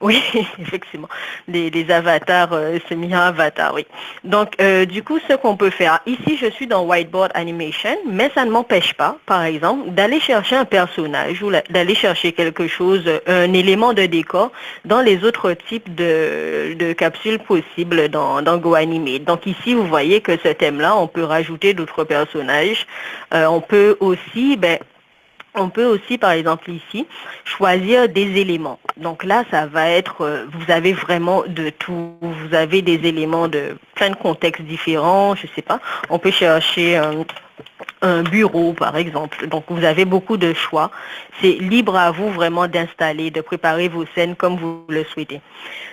Oui, effectivement, des avatars, semi-avatars, oui. Donc, du coup, ce qu'on peut faire, ici, je suis dans Whiteboard Animation, mais ça ne m'empêche pas, par exemple, d'aller chercher un personnage ou d'aller chercher quelque chose, un élément de décor dans les autres types de capsules possibles dans GoAnimate. Donc, ici, vous voyez que ce thème-là, on peut rajouter d'autres personnages. On peut aussi, par exemple ici, choisir des éléments. Donc là, ça va être, vous avez vraiment de tout. Vous avez des éléments de plein de contextes différents, je sais pas. On peut chercher un bureau, par exemple. Donc, vous avez beaucoup de choix. C'est libre à vous vraiment d'installer, de préparer vos scènes comme vous le souhaitez.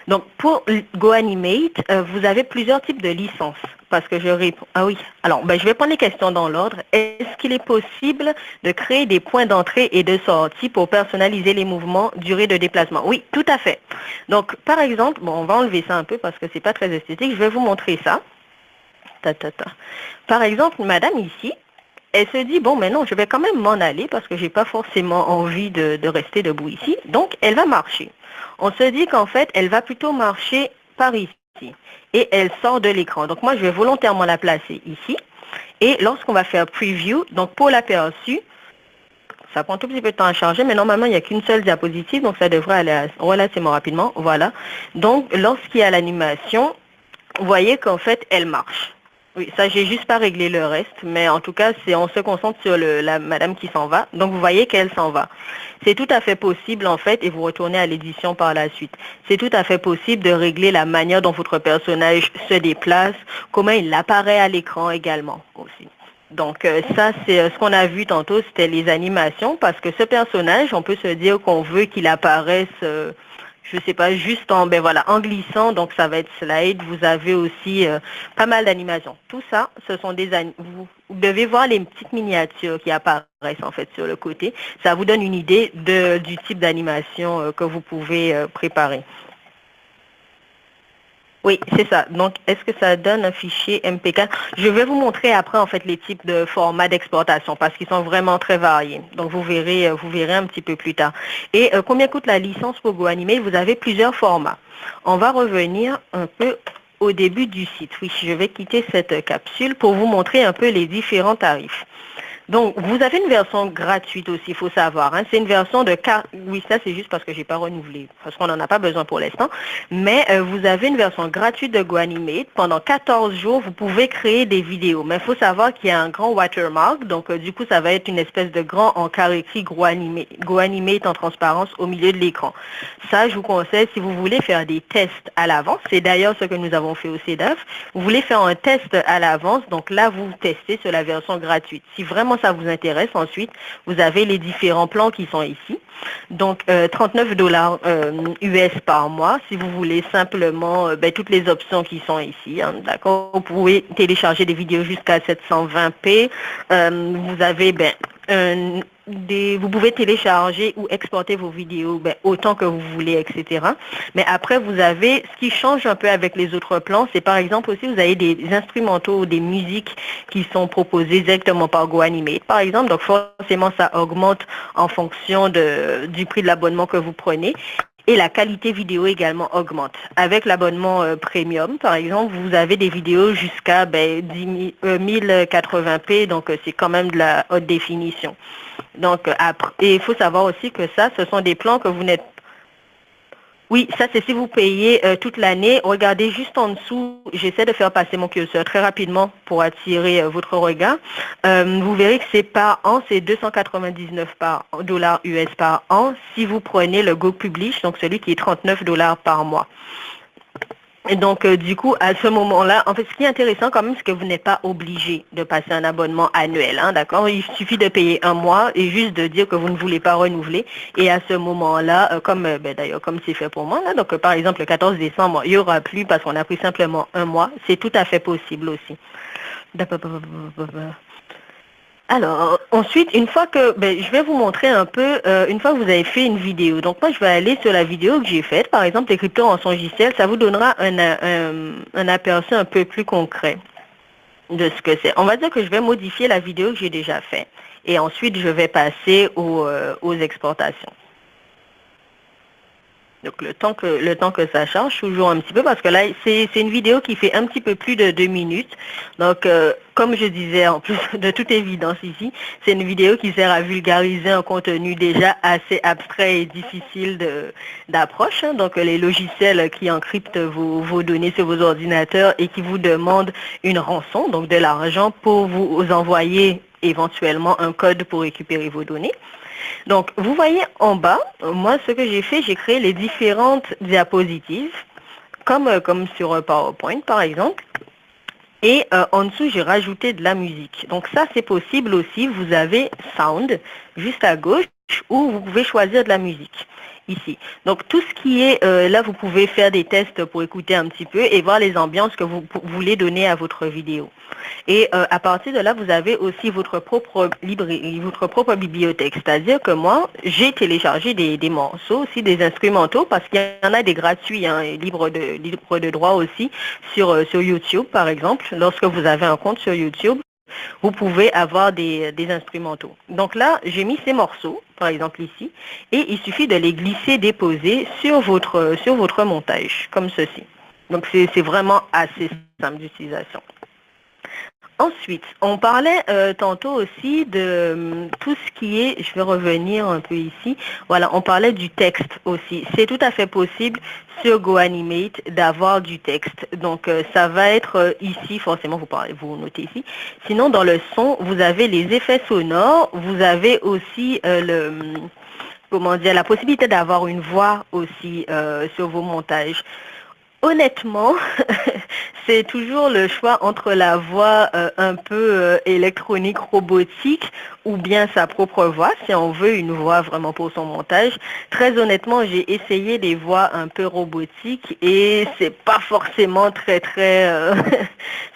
Donc, pour GoAnimate, vous avez plusieurs types de licences. Parce que je réponds... Ah oui. Alors, je vais prendre les questions dans l'ordre. Est-ce qu'il est possible de créer des points d'entrée et de sortie pour personnaliser les mouvements, durée de déplacement? Oui, tout à fait. Donc, par exemple, on va enlever ça un peu parce que c'est pas très esthétique. Je vais vous montrer ça. Par exemple, madame ici, elle se dit, mais non, je vais quand même m'en aller parce que j'ai pas forcément envie de rester debout ici. Donc, elle va marcher. On se dit qu'en fait, elle va plutôt marcher par ici. Et elle sort de l'écran. Donc, moi, je vais volontairement la placer ici. Et lorsqu'on va faire Preview, donc pour l'aperçu, ça prend un tout petit peu de temps à charger, mais normalement, il n'y a qu'une seule diapositive, donc ça devrait aller relativement rapidement. Voilà. Donc, lorsqu'il y a l'animation, vous voyez qu'en fait, elle marche. Oui, ça, j'ai juste pas réglé le reste, mais en tout cas, on se concentre sur la madame qui s'en va. Donc, vous voyez qu'elle s'en va. C'est tout à fait possible, en fait, et vous retournez à l'édition par la suite. C'est tout à fait possible de régler la manière dont votre personnage se déplace, comment il apparaît à l'écran également aussi. Donc, ça, c'est ce qu'on a vu tantôt, c'était les animations, parce que ce personnage, on peut se dire qu'on veut qu'il apparaisse... je sais pas, juste en glissant, donc ça va être slide. Vous avez aussi pas mal d'animations. Tout ça, ce sont vous devez voir les petites miniatures qui apparaissent en fait sur le côté. Ça vous donne une idée du type d'animation que vous pouvez préparer. Oui, c'est ça. Donc, est-ce que ça donne un fichier MP4? Je vais vous montrer après, en fait, les types de formats d'exportation parce qu'ils sont vraiment très variés. Donc, vous verrez un petit peu plus tard. Et combien coûte la licence pour GoAnimate? Vous avez plusieurs formats. On va revenir un peu au début du site. Oui, je vais quitter cette capsule pour vous montrer un peu les différents tarifs. Donc, vous avez une version gratuite aussi, il faut savoir. Hein. C'est une version de... Oui, ça, c'est juste parce que je n'ai pas renouvelé, parce qu'on n'en a pas besoin pour l'instant. Mais vous avez une version gratuite de GoAnimate. Pendant 14 jours, vous pouvez créer des vidéos. Mais il faut savoir qu'il y a un grand watermark. Donc, du coup, ça va être une espèce de grand encart écrit GoAnimate en transparence au milieu de l'écran. Ça, je vous conseille, si vous voulez faire des tests à l'avance, c'est d'ailleurs ce que nous avons fait au CEDAF. Vous voulez faire un test à l'avance, donc là, vous testez sur la version gratuite. Si vraiment ça vous intéresse, ensuite, vous avez les différents plans qui sont ici. Donc, 39 $ US par mois. Si vous voulez simplement toutes les options qui sont ici, hein, d'accord. Vous pouvez télécharger des vidéos jusqu'à 720p. Vous avez vous pouvez télécharger ou exporter vos vidéos autant que vous voulez, etc. Mais après, vous avez, ce qui change un peu avec les autres plans, c'est par exemple aussi, vous avez des instrumentaux ou des musiques qui sont proposées directement par GoAnimate, par exemple. Donc, forcément, ça augmente en fonction du prix de l'abonnement que vous prenez. Et la qualité vidéo également augmente. Avec l'abonnement premium, par exemple, vous avez des vidéos jusqu'à 1080p, donc c'est quand même de la haute définition. Donc, et il faut savoir aussi que ça, ce sont des plans que vous n'êtes... Oui, ça c'est si vous payez toute l'année. Regardez juste en dessous, j'essaie de faire passer mon curseur très rapidement pour attirer votre regard. Vous verrez que c'est par an, c'est 299 $ US par an si vous prenez le Go Publish, donc celui qui est 39 $ par mois. Et donc, du coup, à ce moment-là, en fait, ce qui est intéressant quand même, c'est que vous n'êtes pas obligé de passer un abonnement annuel, hein, d'accord? Il suffit de payer un mois et juste de dire que vous ne voulez pas renouveler. Et à ce moment-là, d'ailleurs, comme c'est fait pour moi, là, donc par exemple, le 14 décembre, il n'y aura plus parce qu'on a pris simplement un mois. C'est tout à fait possible aussi. Alors, ensuite, une fois que, je vais vous montrer un peu, une fois que vous avez fait une vidéo. Donc, moi, je vais aller sur la vidéo que j'ai faite. Par exemple, les cryptos en son JCL, ça vous donnera un aperçu un peu plus concret de ce que c'est. On va dire que je vais modifier la vidéo que j'ai déjà faite. Et ensuite, je vais passer aux exportations. Donc, le temps que ça charge, toujours un petit peu, parce que là, c'est une vidéo qui fait un petit peu plus de 2 minutes. Donc, comme je disais, en plus de toute évidence ici, c'est une vidéo qui sert à vulgariser un contenu déjà assez abstrait et difficile d'approche. Hein. Donc, les logiciels qui encryptent vos données sur vos ordinateurs et qui vous demandent une rançon, donc de l'argent pour vous envoyer éventuellement un code pour récupérer vos données. Donc, vous voyez en bas, moi, ce que j'ai fait, j'ai créé les différentes diapositives, comme sur PowerPoint, par exemple. Et en dessous, j'ai rajouté de la musique. Donc, ça, c'est possible aussi. Vous avez Sound, juste à gauche, où vous pouvez choisir de la musique. Ici. Donc, tout ce qui est là, vous pouvez faire des tests pour écouter un petit peu et voir les ambiances que vous voulez donner à votre vidéo. Et à partir de là, vous avez aussi votre propre librairie, votre propre bibliothèque. C'est-à-dire que moi, j'ai téléchargé des morceaux, aussi des instrumentaux, parce qu'il y en a des gratuits, hein, libres de droit aussi, sur YouTube, par exemple. Lorsque vous avez un compte sur YouTube, vous pouvez avoir des instrumentaux. Donc là, j'ai mis ces morceaux, par exemple ici, et il suffit de les glisser, déposer sur votre montage, comme ceci. Donc c'est vraiment assez simple d'utilisation. Ensuite, on parlait tantôt aussi de tout ce qui est, je vais revenir un peu ici, voilà, on parlait du texte aussi. C'est tout à fait possible sur GoAnimate d'avoir du texte. Donc, ça va être ici, forcément, vous notez ici. Sinon, dans le son, vous avez les effets sonores, vous avez aussi la possibilité d'avoir une voix aussi sur vos montages. Honnêtement, c'est toujours le choix entre la voix un peu électronique, robotique, ou bien sa propre voix, si on veut une voix vraiment pour son montage. Très honnêtement, j'ai essayé des voix un peu robotiques et c'est pas forcément très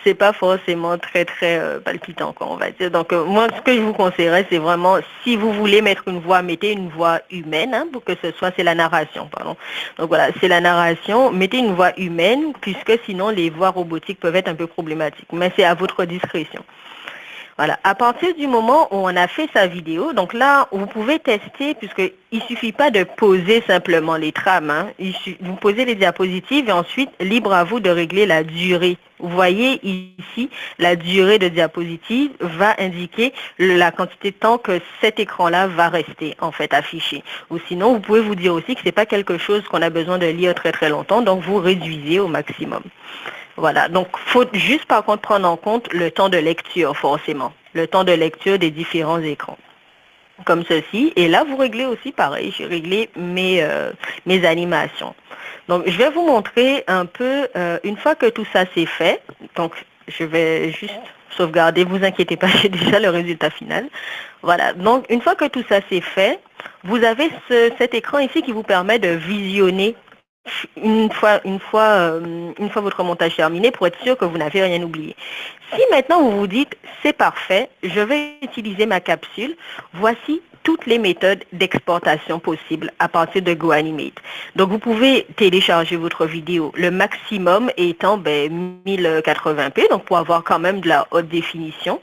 c'est pas forcément très palpitant, quoi, on va dire. Donc moi, ce que je vous conseillerais, c'est vraiment, si vous voulez mettre une voix, mettez une voix humaine, hein, pour que ce soit, c'est la narration, pardon. Donc voilà, c'est la narration, mettez une voix humaine, puisque sinon les voix robotiques peuvent être un peu problématiques. Mais c'est à votre discrétion. Voilà. À partir du moment où on a fait sa vidéo, donc là, vous pouvez tester, puisqu'il ne suffit pas de poser simplement les trames. Hein. Vous posez les diapositives et ensuite, libre à vous de régler la durée. Vous voyez ici, la durée de diapositive va indiquer la quantité de temps que cet écran-là va rester en fait affiché. Ou sinon, vous pouvez vous dire aussi que ce n'est pas quelque chose qu'on a besoin de lire très très longtemps, donc vous réduisez au maximum. Voilà, donc il faut juste par contre prendre en compte le temps de lecture forcément, le temps de lecture des différents écrans, comme ceci. Et là, vous réglez aussi pareil, j'ai réglé mes animations. Donc, je vais vous montrer un peu, une fois que tout ça c'est fait, donc je vais juste sauvegarder, vous inquiétez pas, j'ai déjà le résultat final. Voilà, donc une fois que tout ça c'est fait, vous avez cet écran ici qui vous permet de visionner une fois votre montage terminé pour être sûr que vous n'avez rien oublié. Si maintenant vous vous dites c'est parfait, je vais utiliser ma capsule, voici toutes les méthodes d'exportation possibles à partir de GoAnimate. Donc vous pouvez télécharger votre vidéo, le maximum étant 1080p, donc pour avoir quand même de la haute définition.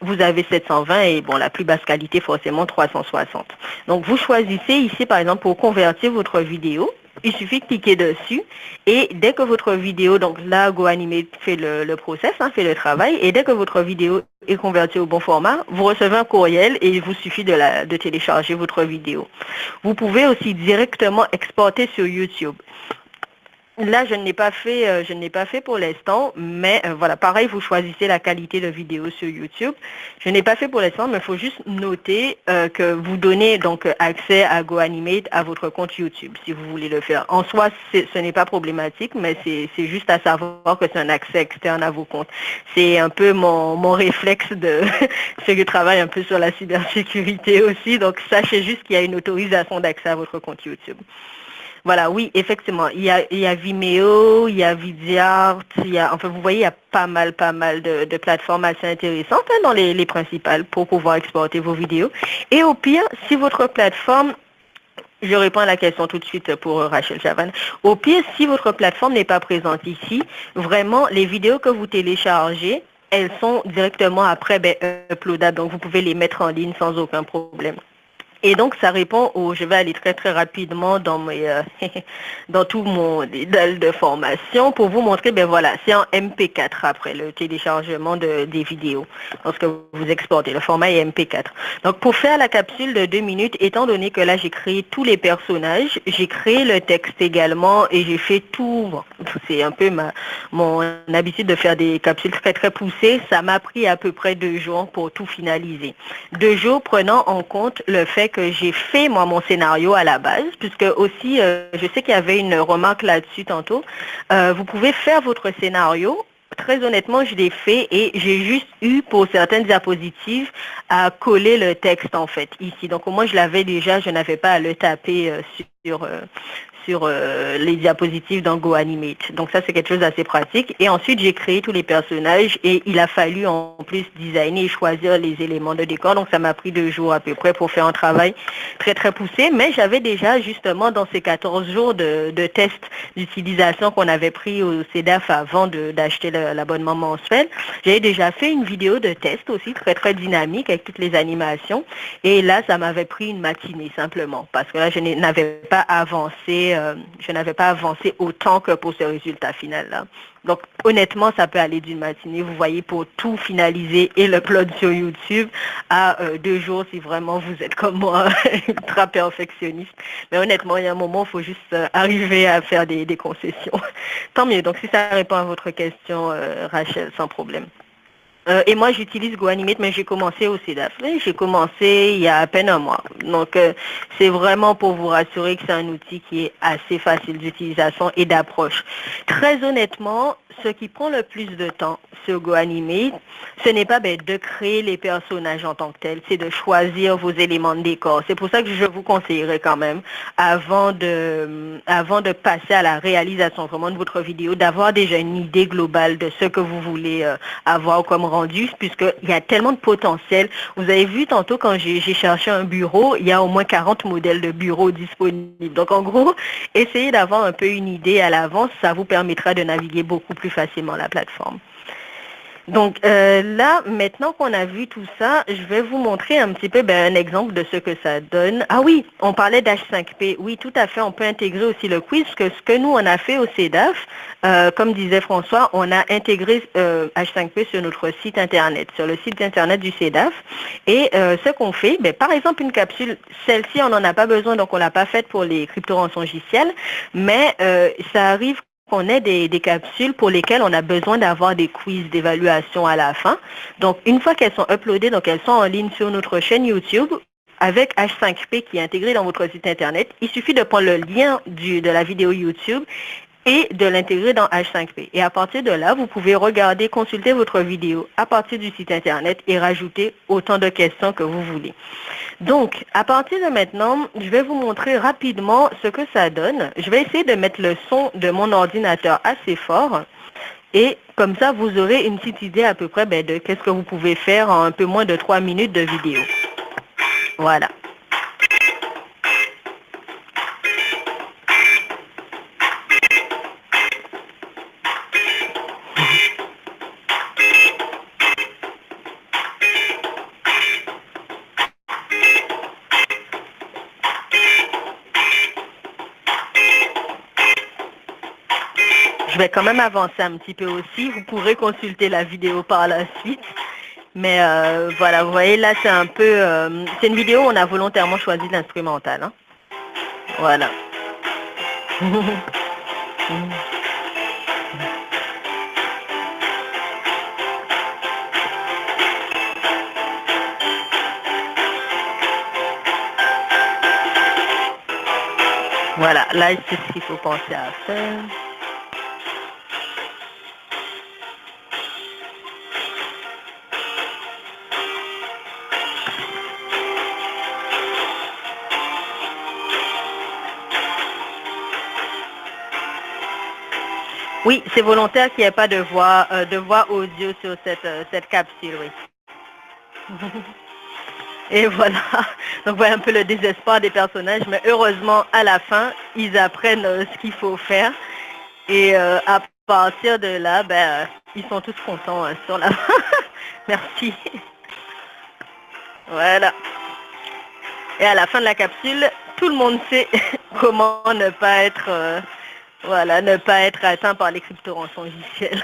Vous avez 720 et bon, la plus basse qualité forcément 360. Donc vous choisissez ici par exemple pour convertir votre vidéo. Il suffit de cliquer dessus et dès que votre vidéo, donc là GoAnimate fait le process, hein, fait le travail, et dès que votre vidéo est convertie au bon format, vous recevez un courriel et il vous suffit de télécharger votre vidéo. Vous pouvez aussi directement exporter sur YouTube. Là, je ne l'ai pas fait pour l'instant, mais voilà, pareil, vous choisissez la qualité de vidéo sur YouTube. Je n'ai pas fait pour l'instant, mais il faut juste noter que vous donnez donc accès à GoAnimate à votre compte YouTube, si vous voulez le faire. En soi, ce n'est pas problématique, mais c'est juste à savoir que c'est un accès externe à vos comptes. C'est un peu mon réflexe de ce que je travaille un peu sur la cybersécurité aussi, donc sachez juste qu'il y a une autorisation d'accès à votre compte YouTube. Voilà, oui, effectivement, il y a Vimeo, il y a Vidyard, enfin vous voyez, il y a pas mal de plateformes assez intéressantes hein, dans les principales pour pouvoir exporter vos vidéos. Et au pire, si votre plateforme, je réponds à la question tout de suite pour Rachel Chavan, au pire, si votre plateforme n'est pas présente ici, vraiment, les vidéos que vous téléchargez, elles sont directement après uploadables, donc vous pouvez les mettre en ligne sans aucun problème. Et donc, ça répond je vais aller très très rapidement dans dans tout mon dédale de formation pour vous montrer, voilà, c'est en MP4 après le téléchargement des vidéos, lorsque vous exportez, le format est MP4. Donc, pour faire la capsule de 2 minutes, étant donné que là, j'ai créé tous les personnages, j'ai créé le texte également et j'ai fait tout, c'est un peu mon habitude de faire des capsules très très poussées, ça m'a pris à peu près 2 jours pour tout finaliser. 2 jours prenant en compte le fait que j'ai fait moi mon scénario à la base, puisque aussi je sais qu'il y avait une remarque là-dessus tantôt. Vous pouvez faire votre scénario. Très honnêtement, je l'ai fait et j'ai juste eu pour certaines diapositives à coller le texte en fait ici. Donc au moins je l'avais déjà, je n'avais pas à le taper sur les diapositives dans GoAnimate. Donc ça, c'est quelque chose d'assez pratique. Et ensuite, j'ai créé tous les personnages et il a fallu en plus designer et choisir les éléments de décor. Donc ça m'a pris 2 jours à peu près pour faire un travail très très poussé. Mais j'avais déjà justement dans ces 14 jours de tests d'utilisation qu'on avait pris au CEDAF avant d'acheter l'abonnement mensuel, j'avais déjà fait une vidéo de test aussi très très dynamique avec toutes les animations. Et là, ça m'avait pris une matinée simplement parce que là, je n'avais pas avancé autant que pour ce résultat final-là. Donc, honnêtement, ça peut aller d'une matinée, vous voyez, pour tout finaliser et l'upload sur YouTube à 2 jours si vraiment vous êtes comme moi, ultra perfectionniste. Mais honnêtement, il y a un moment, il faut juste arriver à faire des concessions. Tant mieux. Donc, si ça répond à votre question, Rachel, sans problème. Et moi, j'utilise GoAnimate, mais j'ai commencé au CEDAF. J'ai commencé il y a à peine un mois. Donc, c'est vraiment pour vous rassurer que c'est un outil qui est assez facile d'utilisation et d'approche. Très honnêtement, ce qui prend le plus de temps sur GoAnimate, ce n'est pas de créer les personnages en tant que tels, c'est de choisir vos éléments de décor. C'est pour ça que je vous conseillerais quand même, avant de passer à la réalisation vraiment de votre vidéo, d'avoir déjà une idée globale de ce que vous voulez avoir comme rendu rendu, puisqu'il y a tellement de potentiel. Vous avez vu tantôt quand j'ai cherché un bureau, il y a au moins 40 modèles de bureaux disponibles. Donc en gros, essayez d'avoir un peu une idée à l'avance, ça vous permettra de naviguer beaucoup plus facilement la plateforme. Donc là, maintenant qu'on a vu tout ça, je vais vous montrer un petit peu un exemple de ce que ça donne. Ah oui, on parlait d'H5P. Oui, tout à fait, on peut intégrer aussi le quiz, parce que ce que nous, on a fait au CEDAF, comme disait François, on a intégré H5P sur notre site Internet, sur le site Internet du CEDAF. Et ce qu'on fait, par exemple, une capsule, celle-ci, on n'en a pas besoin, donc on ne l'a pas faite pour les crypto-rançongiciels, mais ça arrive qu'on ait des capsules pour lesquelles on a besoin d'avoir des quiz d'évaluation à la fin. Donc, une fois qu'elles sont uploadées, donc elles sont en ligne sur notre chaîne YouTube, avec H5P qui est intégré dans votre site Internet, il suffit de prendre le lien de la vidéo YouTube et de l'intégrer dans H5P. Et à partir de là, vous pouvez regarder, consulter votre vidéo à partir du site Internet et rajouter autant de questions que vous voulez. Donc, à partir de maintenant, je vais vous montrer rapidement ce que ça donne. Je vais essayer de mettre le son de mon ordinateur assez fort. Et comme ça, vous aurez une petite idée à peu près de qu'est-ce que vous pouvez faire en un peu moins de 3 minutes de vidéo. Voilà. Je vais quand même avancer un petit peu aussi. Vous pourrez consulter la vidéo par la suite. Mais voilà, vous voyez, là, c'est un peu... c'est une vidéo où on a volontairement choisi l'instrumental. Hein. Voilà. Voilà, là, c'est ce qu'il faut penser à faire. Oui, c'est volontaire qu'il n'y ait pas de voix audio sur cette capsule, oui. Et voilà, donc voilà un peu le désespoir des personnages, mais heureusement, à la fin, ils apprennent ce qu'il faut faire. Et à partir de là, ils sont tous contents sur la fin. Merci. Voilà. Et à la fin de la capsule, tout le monde sait comment ne pas être... ne pas être atteint par les crypto-rançongiciels.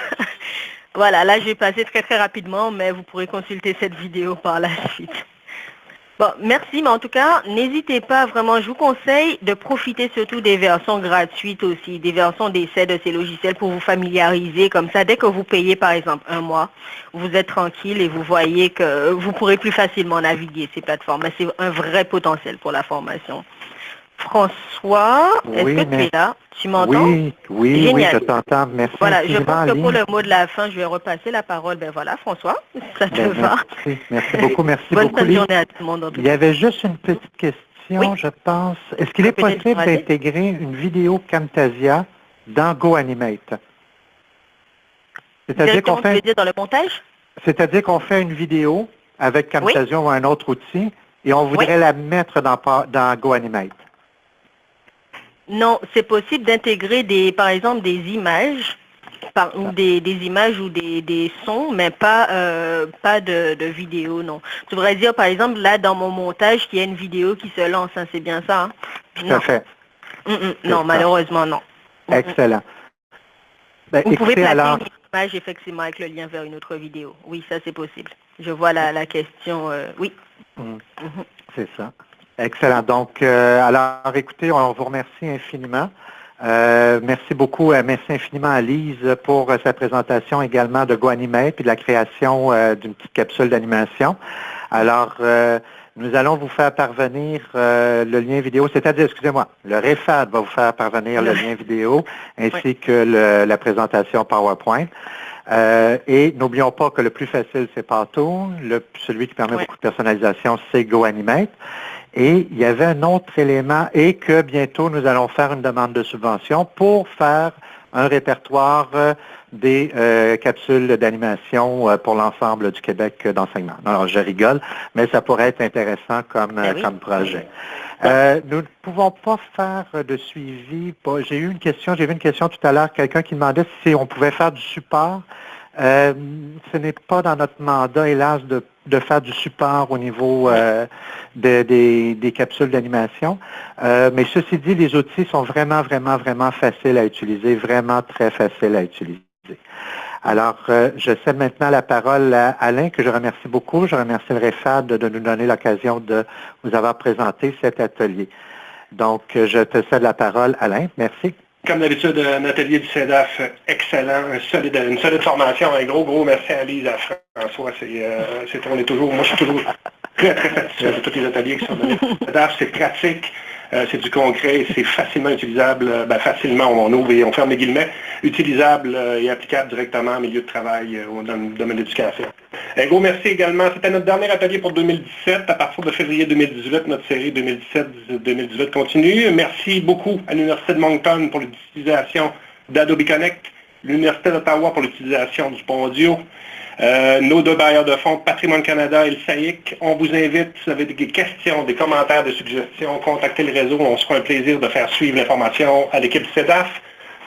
Voilà, là je vais passer très très rapidement, mais vous pourrez consulter cette vidéo par la suite. Bon, merci, mais en tout cas, n'hésitez pas vraiment, je vous conseille de profiter surtout des versions gratuites aussi, des versions d'essai de ces logiciels pour vous familiariser, comme ça, dès que vous payez par exemple 1 mois, vous êtes tranquille et vous voyez que vous pourrez plus facilement naviguer ces plateformes. Mais c'est un vrai potentiel pour la formation. François, est-ce que tu es là? Tu m'entends? Oui, je t'entends. Merci. Voilà, je pense que pour le mot de la fin, je vais repasser la parole. Voilà, François, ça te va. Merci beaucoup, merci beaucoup. Bonne journée à tout le monde. Il y avait juste une petite question, je pense. Est-ce qu'il est possible d'intégrer une vidéo Camtasia dans GoAnimate? C'est-à-dire qu'on fait... dans le montage? C'est-à-dire qu'on fait une vidéo avec Camtasia ou un autre outil et on voudrait la mettre dans GoAnimate. Non, c'est possible d'intégrer par exemple des images, ou des images ou des sons, mais pas de vidéo, non. Tu voudrais dire par exemple là dans mon montage qu'il y a une vidéo qui se lance, hein, c'est bien ça? Hein? Tout à fait. Non, malheureusement non. Excellent. Vous pouvez placer une image effectivement avec le lien vers une autre vidéo. Oui, ça c'est possible. Je vois la question, oui. C'est ça. Excellent. Donc, alors, écoutez, on vous remercie infiniment. Merci beaucoup, merci infiniment à Lise pour sa présentation également de GoAnimate et de la création d'une petite capsule d'animation. Alors, nous allons vous faire parvenir le lien vidéo, c'est-à-dire, excusez-moi, le REFAD va vous faire parvenir le lien vidéo ainsi que la présentation PowerPoint. Et n'oublions pas que le plus facile, c'est Partout. Celui qui permet beaucoup de personnalisation, c'est GoAnimate. Et il y avait un autre élément, et que bientôt, nous allons faire une demande de subvention pour faire un répertoire des capsules d'animation pour l'ensemble du Québec d'enseignement. Alors, je rigole, mais ça pourrait être intéressant comme projet. Nous ne pouvons pas faire de suivi. J'ai vu une question tout à l'heure, quelqu'un qui demandait si on pouvait faire du support. Ce n'est pas dans notre mandat, hélas, de faire du support au niveau des capsules d'animation. Mais ceci dit, les outils sont vraiment, vraiment, vraiment faciles à utiliser, vraiment très faciles à utiliser. Alors, je cède maintenant la parole à Alain, que je remercie beaucoup. Je remercie le REFAD de nous donner l'occasion de vous avoir présenté cet atelier. Donc, je te cède la parole, Alain. Merci. Comme d'habitude, un atelier du CEDAF excellent, une solide formation. Un gros merci à Lise, à François. On est toujours, moi je suis toujours très satisfait de tous les ateliers qui sont donnés. Le CEDAF, c'est pratique, c'est du concret, c'est facilement utilisable, facilement, on ouvre et on ferme les guillemets, utilisable et applicable directement en milieu de travail dans le domaine de l'éducation. Un gros merci également. C'était notre dernier atelier pour 2017. À partir de février 2018, notre série 2017-2018 continue. Merci beaucoup à l'Université de Moncton pour l'utilisation d'Adobe Connect, l'Université d'Ottawa pour l'utilisation du pont audio, nos deux bailleurs de fonds, Patrimoine Canada et le SAIC. On vous invite, si vous avez des questions, des commentaires, des suggestions, contactez le réseau. On se fera un plaisir de faire suivre l'information à l'équipe CEDAF.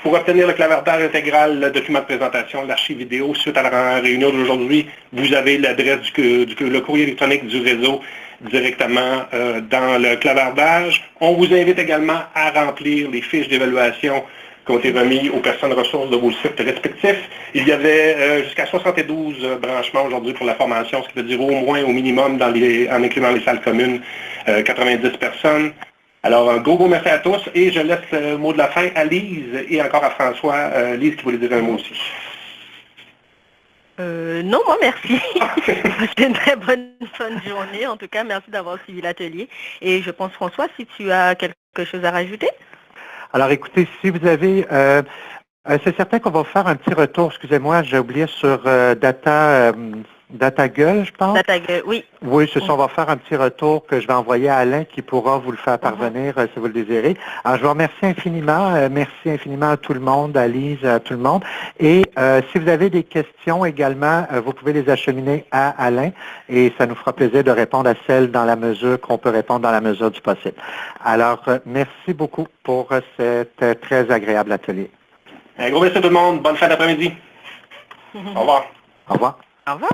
Pour obtenir le clavardage intégral, le document de présentation, l'archive vidéo, suite à la réunion d'aujourd'hui, vous avez l'adresse le courrier électronique du réseau directement dans le clavardage. On vous invite également à remplir les fiches d'évaluation qui ont été remises aux personnes ressources de vos sites respectifs. Il y avait jusqu'à 72 branchements aujourd'hui pour la formation, ce qui veut dire au moins, au minimum, en incluant les salles communes, 90 personnes. Alors, un gros merci à tous et je laisse le mot de la fin à Lise et encore à François. Lise qui voulait dire un mot aussi. Non, moi merci. C'était une très bonne fin de journée. En tout cas, merci d'avoir suivi l'atelier. Et je pense, François, si tu as quelque chose à rajouter. Alors, écoutez, si vous avez... c'est certain qu'on va faire un petit retour, excusez-moi, j'ai oublié sur DataGueule, je pense. DataGueule, oui. Oui, c'est ça, on va faire un petit retour que je vais envoyer à Alain qui pourra vous le faire parvenir si vous le désirez. Alors, je vous remercie infiniment. Merci infiniment à tout le monde, à Lise, à tout le monde. Et si vous avez des questions également, vous pouvez les acheminer à Alain et ça nous fera plaisir de répondre à celles dans la mesure qu'on peut répondre dans la mesure du possible. Alors, merci beaucoup pour cet très agréable atelier. Un gros merci à tout le monde. Bonne fin d'après-midi. Au revoir. Au revoir. Au revoir.